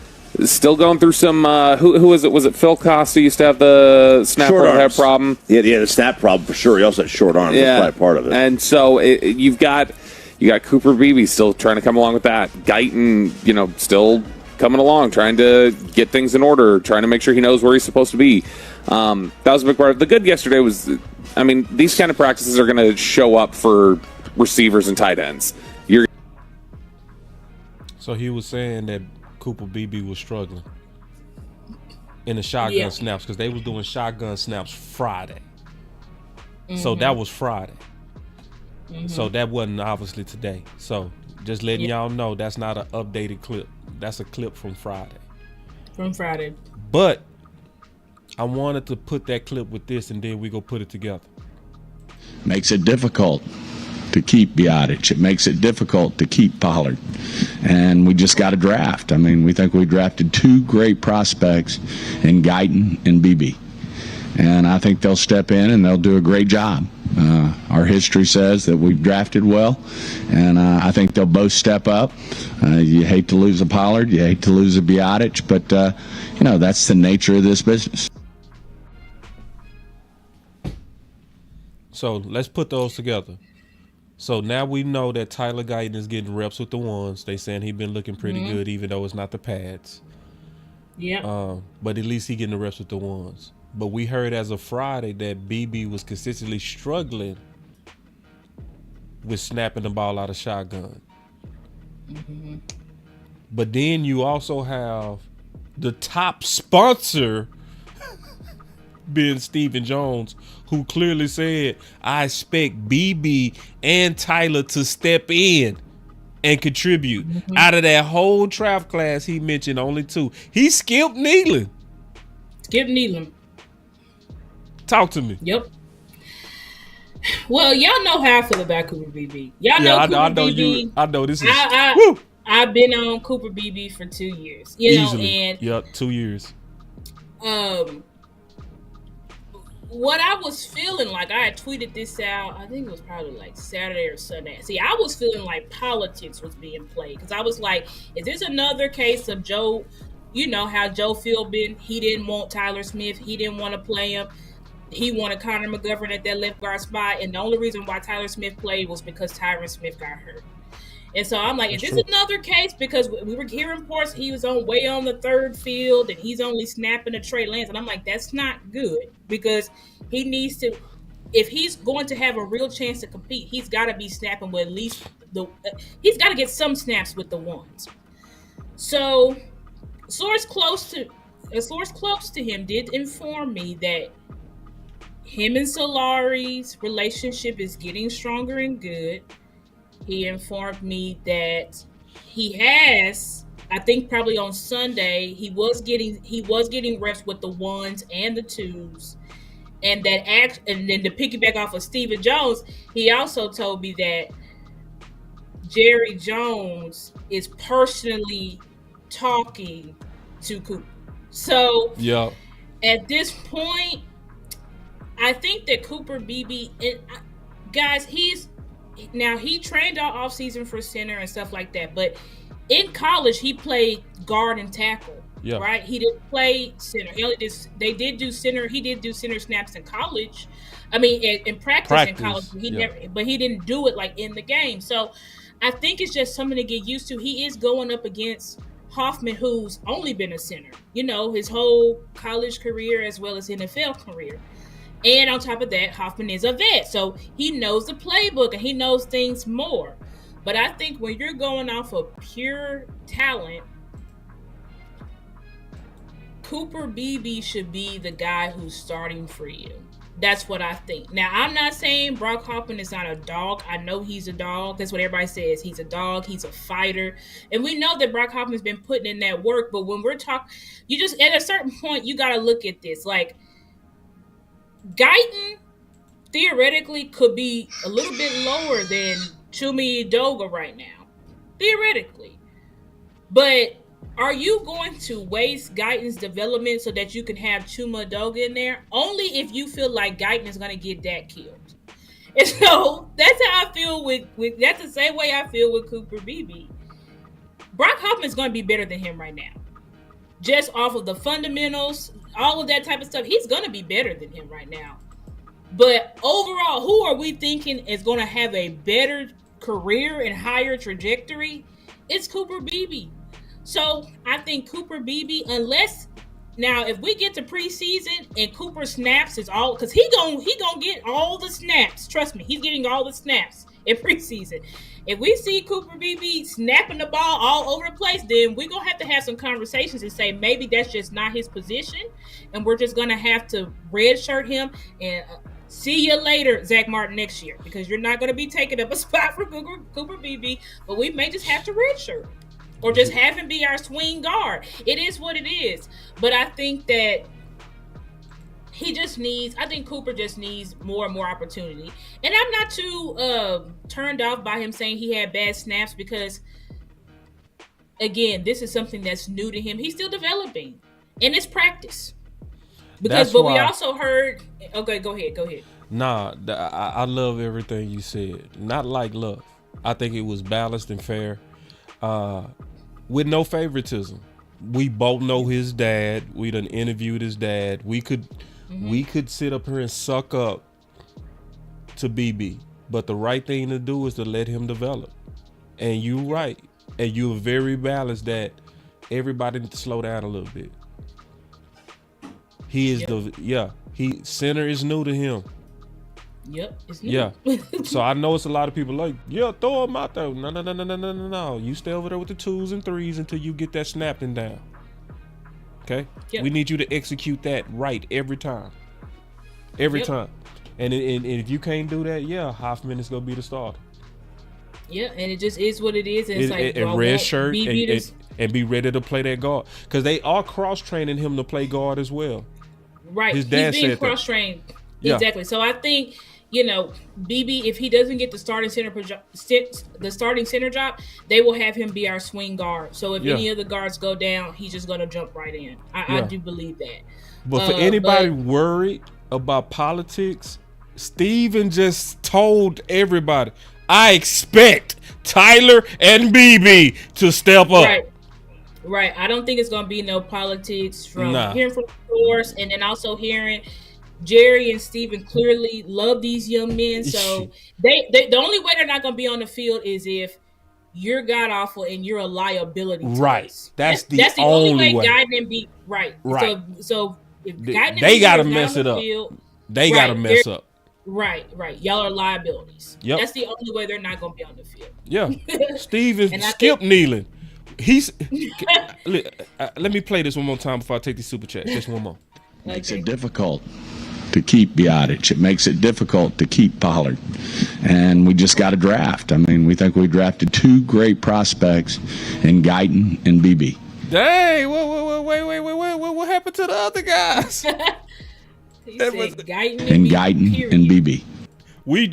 still going through some. Who was it? Was it Phil Costa used to have the snap overhead problem? Yeah, the snap problem for sure. He also had short arms. Yeah, that's probably part of it. And so you've got Cooper Beebe still trying to come along with that. Guyton, still coming along, trying to get things in order, trying to make sure he knows where he's supposed to be. That was a big part of the good yesterday. These kind of practices are going to show up for receivers and tight ends. So he was saying that Cooper Beebe was struggling in the shotgun snaps because they was doing shotgun snaps Friday. So that was Friday. So that wasn't obviously today. So just letting y'all know that's not an updated clip. That's a clip from Friday. But I wanted to put that clip with this, and then we go put it together. Makes it difficult to keep Biotic. It makes it difficult to keep Pollard. And we just got a draft. We think we drafted two great prospects in Guyton and Beebe. And I think they'll step in and they'll do a great job. Our history says that we've drafted well, and I think they'll both step up. You hate to lose a Pollard, you hate to lose a Biotic, but that's the nature of this business. So let's put those together. So now we know that Tyler Guyton is getting reps with the ones. They saying he's been looking pretty good, even though it's not the pads. Yeah. But at least he getting the reps with the ones. But we heard as of Friday that BB was consistently struggling with snapping the ball out of shotgun. But then you also have the top sponsor being Stephen Jones, who clearly said, I expect BB and Tyler to step in and contribute. Out of that whole draft class, he mentioned only two. He skipped Nealon. Talk to me. Yep. Well, y'all know how I feel about Cooper Beebe. Y'all know Cooper Beebe. I know this is. I've been on Cooper Beebe for 2 years. Easily. 2 years. What I was feeling like, I had tweeted this out, I think it was probably like Saturday or Sunday. See, I was feeling like politics was being played because I was like, is this another case of Joe, how Joe Philbin, he didn't want Tyler Smith, he didn't want to play him. He wanted Connor McGovern at that left guard spot, and the only reason why Tyler Smith played was because Tyron Smith got hurt. And so I'm like, is this another case? Because we were hearing reports he was way on the third field, and he's only snapping to Trey Lance. And I'm like, that's not good because he needs to, if he's going to have a real chance to compete, he's got to be snapping with at least he's got to get some snaps with the ones. So a source close to him did inform me that him and Solari's relationship is getting stronger and good. He informed me that he has, I think probably on Sunday, he was getting reps with the ones and the twos. And and then to piggyback off of Stephen Jones, he also told me that Jerry Jones is personally talking to Cooper. So at this point, I think that Cooper Beebe, guys, he trained all offseason for center and stuff like that. But in college, he played guard and tackle, right? He didn't play center. He did do center snaps in college. I mean, in practice in college, but he didn't do it like in the game. So I think it's just something to get used to. He is going up against Hoffman, who's only been a center, his whole college career as well as NFL career. And on top of that, Hoffman is a vet, so he knows the playbook and he knows things more. But I think when you're going off of pure talent, Cooper Beebe should be the guy who's starting for you. That's what I think. Now, I'm not saying Brock Hoffman is not a dog. I know he's a dog. That's what everybody says. He's a dog. He's a fighter. And we know that Brock Hoffman's been putting in that work. But when we're talking, you just, at a certain point, you got to look at this. Like, Guyton theoretically could be a little bit lower than Chuma Edoga right now. Theoretically. But are you going to waste Guyton's development so that you can have Chuma Edoga in there? Only if you feel like Guyton is going to get that killed. And so that's how I feel with that's the same way I feel with Cooper Beebe. Brock Hoffman is going to be better than him right now. Just off of the fundamentals, all of that type of stuff, he's going to be better than him right now. But overall, who are we thinking is going to have a better career and higher trajectory? It's Cooper Beebe. So I think Cooper Beebe, unless now if we get to preseason and Cooper snaps is all, because he gonna get all the snaps. Trust me, he's getting all the snaps in preseason. If we see Cooper Beebe snapping the ball all over the place, then we're gonna have to have some conversations and say maybe that's just not his position, and we're just gonna have to redshirt him and see you later, Zach Martin, next year, because you're not gonna be taking up a spot for Cooper Beebe, but we may just have to redshirt. Or just have him be our swing guard. It is what it is. But I think that I think Cooper just needs more and more opportunity. And I'm not too turned off by him saying he had bad snaps because, again, this is something that's new to him. He's still developing. And it's practice. We also heard... Okay, go ahead. Nah, I love everything you said. Not like love. I think it was balanced and fair. With no favoritism. We both know his dad. We done interviewed his dad. We could sit up here and suck up to BB. But the right thing to do is to let him develop. And you're right. And you're very balanced that everybody needs to slow down a little bit. He is center is new to him. Yep, it's new. Yeah. So I know it's a lot of people like, throw him out there. No. You stay over there with the 2s and 3s until you get that snapping down. Okay? Yep. We need you to execute that right every time. Every time. And if you can't do that, Hoffman is going to be the starter. Yeah, and it just is what it is. And it's like, and red shirt and be ready to play that guard. Because they are cross-training him to play guard as well. Right. His dad He's being cross-trained. Yeah. Exactly. So I think, BB, if he doesn't get the starting center job, they will have him be our swing guard. So if any of the guards go down, he's just going to jump right in. I do believe that. But for anybody worried about politics, Steven just told everybody, I expect Tyler and BB to step up. Right. I don't think it's going to be no politics from hearing from the source, and then also hearing Jerry and Steven clearly love these young men. So they the only way they're not going to be on the field is if you're god awful and you're a liability. Right. That's the only way. Guyton and be right. So if Guyton they got to mess it up. They got to mess up. Right. Y'all are liabilities. Yep. That's the only way they're not going to be on the field. Yeah. Steven skip kneeling. Let me play this one more time before I take the super chat. Just one more. Makes it difficult to keep Biotic. It makes it difficult to keep Pollard. And we just got a draft. I mean, we think we drafted 2 great prospects in Guyton and BB. Dang, wait, what happened to the other guys? Guyton and BB. We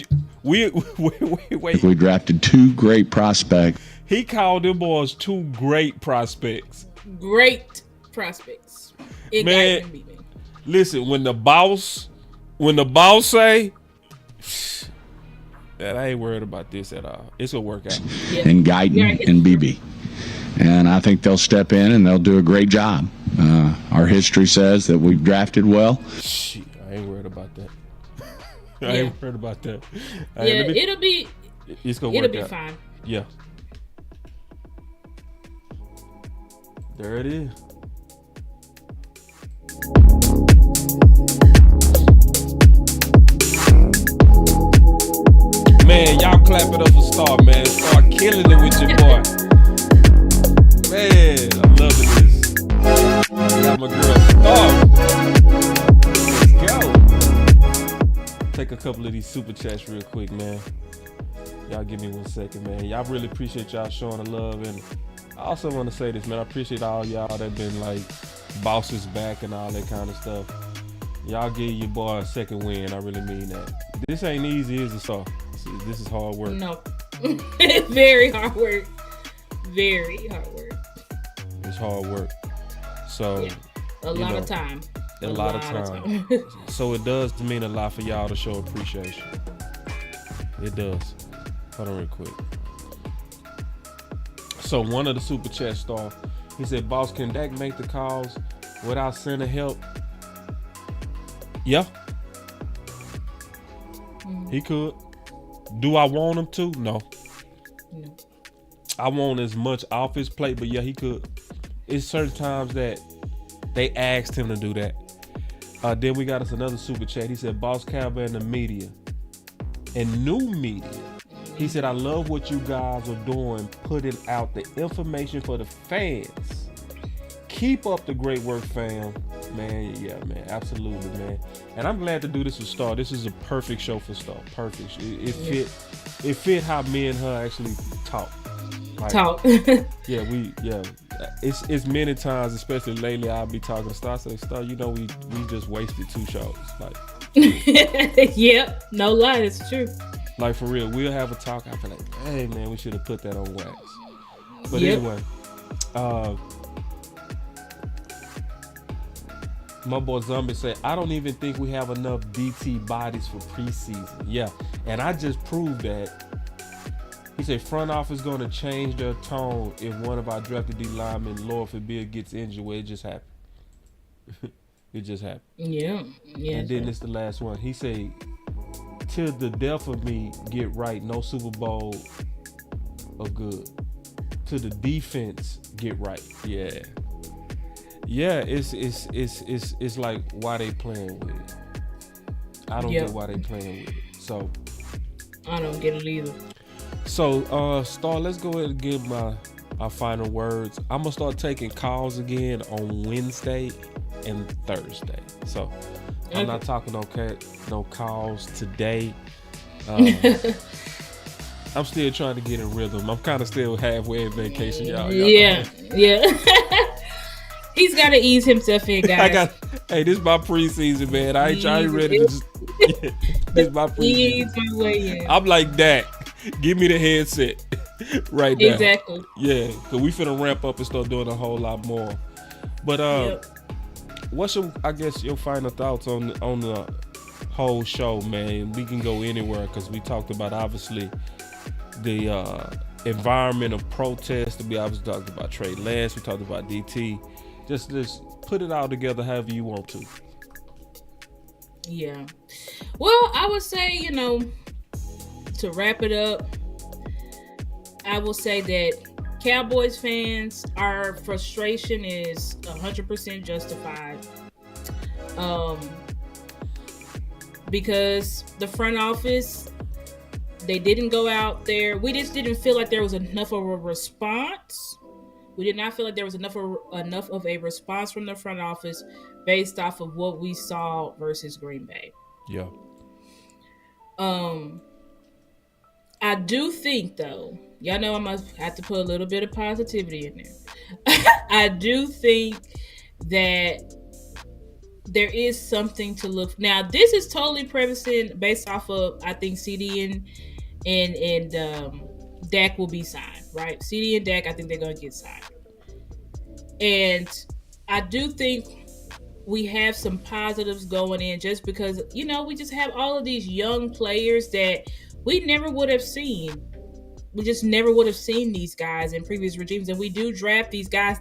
drafted 2 great prospects. He called them boys 2 great prospects. Great prospects. Man, listen, when the boss say, that I ain't worried about this at all. It's gonna work out. And Guyton and BB. And I think they'll step in and they'll do a great job. Our history says that we've drafted well. Shit, I ain't worried about that. I ain't worried about that. It'll be fine. Yeah. There it is. Man, y'all clap it up for Star, man. Star killing it with your boy. Man, I'm loving this. Got my girl Star. Let's go. take a couple of these super chats real quick, man. Y'all give me 1 second, man. Y'all really appreciate y'all showing the love, and I also want to say this, man. I appreciate all y'all that been like bosses back and all that kind of stuff. Y'all give your boy a second win. I really mean that. This ain't easy, is it, so? This is hard work. No. Very hard work. Very hard work. It's hard work. So, yeah. A lot of time. A lot of time. So it does mean a lot for y'all to show appreciation. It does. Hold on real quick. So one of the super chat star, he said, "Boss, can Dak make the calls without center help?" Yeah. He could. Do I want him to? No. I want as much off his plate, but yeah, he could. It's certain times that they asked him to do that. Then we got us another super chat. He said, "Boss Cowboy and the media and new media." He said, "I love what you guys are doing, putting out the information for the fans. Keep up the great work, fam." Man, yeah, man, absolutely, man. And I'm glad to do this with Star. This is a perfect show for Star. Perfect. It fit how me and her actually talk. Like, It's many times, especially lately, I'll be talking to Star. I say, "Star, you know, we just wasted 2 shows." Like, yep, no lie, it's true. Like, for real, we'll have a talk. I feel like, hey man, we should have put that on wax. But anyway, my boy Zombie said, "I don't even think we have enough DT bodies for preseason." Yeah, and I just proved that. He said, "Front office going to change their tone if one of our drafted D linemen, Lord forbid, gets injured." Well, it just happened. It just happened. Yeah. And then it's the last one. He said, "Till the death of me get right, no Super Bowl are good. Till the defense get right." Yeah. Yeah, it's like why they playing with it. I don't get why they playing with it. So I don't get it either. So Star, let's go ahead and give my final words. I'm gonna start taking calls again on Wednesday and Thursday. So I'm not talking no calls today. I'm still trying to get in rhythm. I'm kind of still halfway in vacation, y'all. Yeah. He's got to ease himself in, guys. Hey, this is my preseason, man. I ain't ready to just. This is my preseason. Ease my way in. I'm like that. Give me the headset right now. Exactly. Yeah, because we finna ramp up and start doing a whole lot more. But what's your final thoughts on the whole show, man? We can go anywhere because we talked about obviously the environment of protest. We obviously talked about Trey Lance. We talked about DT. Just put it all together however you want to. Yeah. Well, I would say, to wrap it up, I will say that Cowboys fans, our frustration is 100% justified. Because the front office, they didn't go out there. We just didn't feel like there was enough of a response. We did not feel like there was enough of a response from the front office based off of what we saw versus Green Bay. Yeah. I do think, though, y'all know I must have to put a little bit of positivity in there. I do think that there is something to look. Now, this is totally based off of, I think CeeDee and Dak will be signed, right? CeeDee and Dak, I think they're going to get signed. And I do think we have some positives going in just because, we just have all of these young players that we never would have seen. We just never would have seen these guys in previous regimes. And we do draft these guys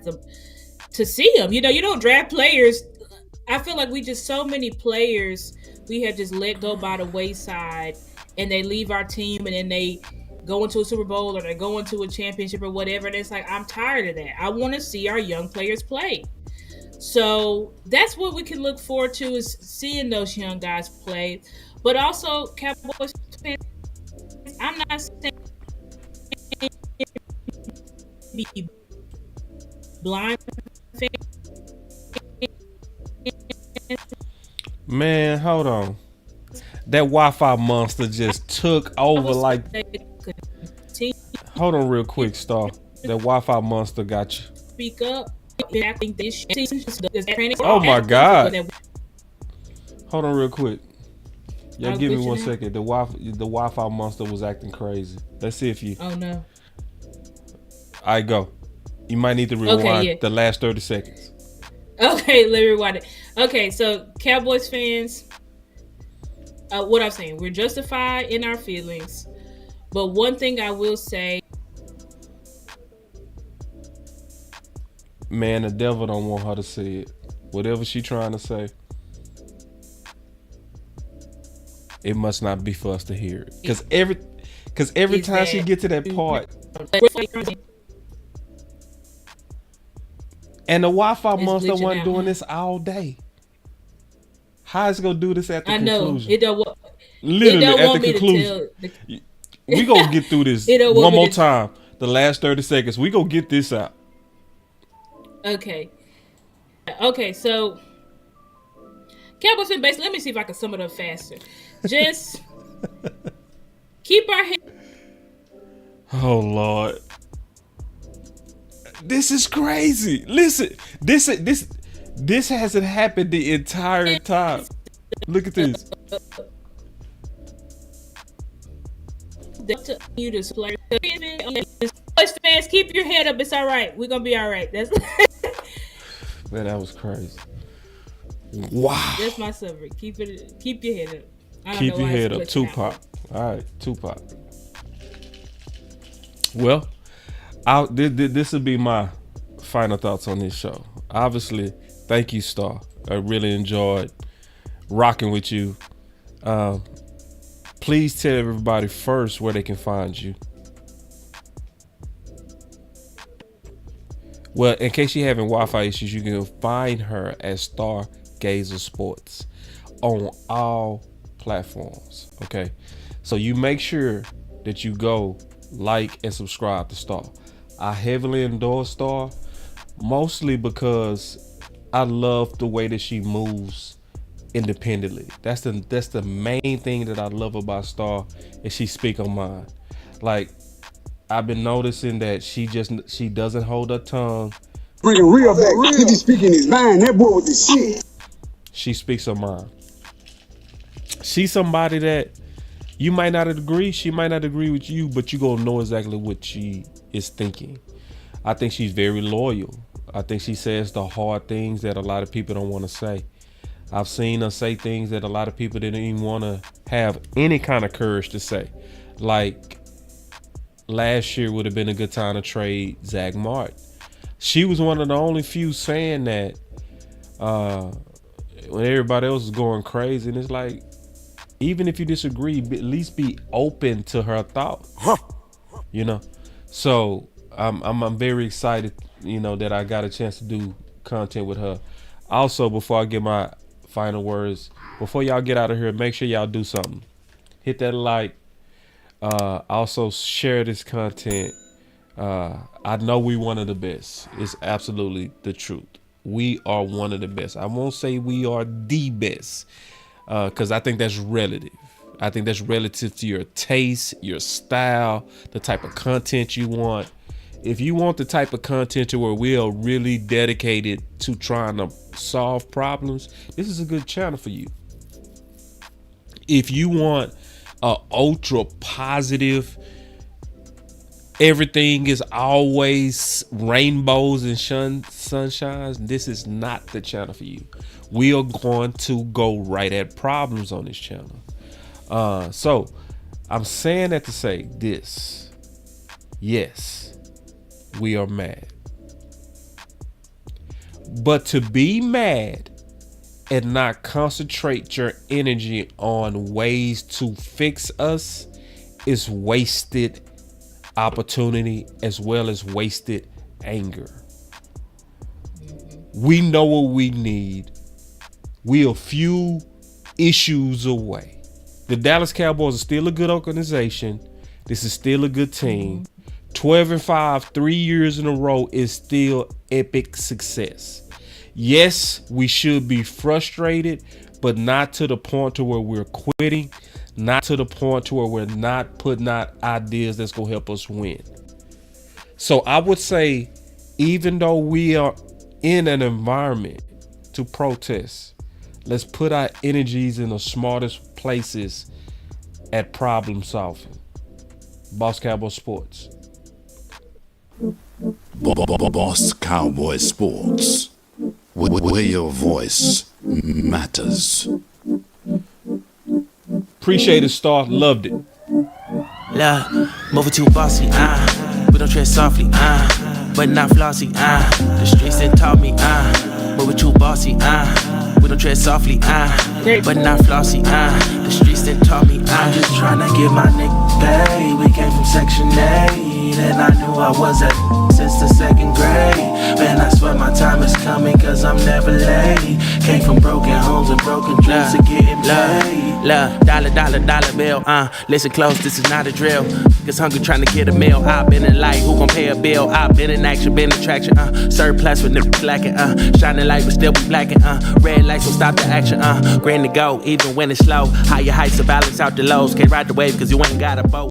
to see them. You don't draft players. I feel like so many players we have just let go by the wayside, and they leave our team and then they go into a Super Bowl or they go into a championship or whatever. And it's like, I'm tired of that. I want to see our young players play. So that's what we can look forward to, is seeing those young guys play. But also, Cowboys fans, I'm not saying be blind fans. Man, hold on. That Wi-Fi monster just took over. Like, hold on real quick, Star. That Wi-Fi monster got you. Speak up. Oh my God. Hold on real quick. Y'all give me 1 second. The Wi-Fi monster was acting crazy. Let's see if you. Oh no. All right, go. You might need to rewind the last 30 seconds. Okay, let me rewind it. Okay, so Cowboys fans, what I'm saying, we're justified in our feelings, but one thing I will say, man, the devil don't want her to say it. Whatever she trying to say, it must not be for us to hear it. Because every time she get to that part, and the Wi-Fi monster wasn't doing this all day. How is it gonna do this at the conclusion? It don't. Literally it don't at want the me conclusion. To tell We gonna get through this one more time. The last 30 seconds. We gonna get this out. Okay, so Cowboys fan base. Let me see if I can sum it up faster. Just keep our head. Oh Lord, this is crazy. Listen, this hasn't happened the entire time. Look at this. You to play. Fans, keep your head up. It's all right. We're gonna be all right. That's man, that was crazy. Wow. That's my summary. Keep your head up. Keep your head up, Tupac. All right, Tupac. Well, this will be my final thoughts on this show. Obviously, thank you, Star. I really enjoyed rocking with you. Please tell everybody first where they can find you. Well, in case you're having Wi-Fi issues, you can find her at Stargazer Sports on all platforms. Okay, so you make sure that you go like and subscribe to Star. I heavily endorse Star, mostly because I love the way that she moves independently. That's the main thing that I love about Star, is she speak her mind. Like, I've been noticing that she doesn't hold her tongue. Bringing real back. He be speaking his mind. That boy with the shit. She speaks her mind. She's somebody that you might not agree. She might not agree with you, but you gonna know exactly what she is thinking. I think she's very loyal. I think she says the hard things that a lot of people don't want to say. I've seen her say things that a lot of people didn't even want to have any kind of courage to say. Like, last year would have been a good time to trade Zach Martin. She was one of the only few saying that when everybody else was going crazy. And it's like, even if you disagree, at least be open to her thought. You know? So I'm very excited, you know, that I got a chance to do content with her. Also, before I get my final words, before y'all get out of here, make sure y'all do something. Hit that like. Also share this content. I know we one of the best. It's absolutely the truth. We are one of the best. I won't say we are the best, because I think that's relative. I think that's relative to your taste, your style, the type of content you want. If you want the type of content to where we are really dedicated to trying to solve problems, this is a good channel for you. If you want ultra positive, everything is always rainbows and sunshines, this is not the channel for you. We are going to go right at problems on this channel. So I'm saying that to say this: yes, we are mad, but to be mad and not concentrate your energy on ways to fix us is wasted opportunity, as well as wasted anger. We know what we need. We are few issues away. The Dallas Cowboys are still a good organization. This is still a good team. 12-5, 3 years in a row is still epic success. Yes, we should be frustrated, but not to the point to where we're quitting, not to the point to where we're not putting out ideas that's going to help us win. So I would say, even though we are in an environment to protest, let's put our energies in the smartest places at problem solving. Boss Cowboy Sports. Boss Cowboy Sports, where your voice matters. Appreciate it, Star. Loved it. Love, moving too bossy, we don't tread softly, but not flossy, the streets that taught me, moving too bossy, we don't tread softly, but not flossy, the streets that taught me, I'm just trying to get my nigga paid. We came from Section 8, and I knew I was at since the 2nd grade. Man, I swear my time is coming, cause I'm never late. Came from broken homes and broken dreams to getting paid. Love, dollar bill, listen close, this is not a drill. Cause hungry trying to get a meal. I've been in light, who gon' pay a bill? I've been in action, been in traction, surplus with niggas lacking, shining light but still be blacking, red lights will stop the action, green to go, even when it's slow. Higher heights to balance out the lows. Can't ride the wave cause you ain't got a boat.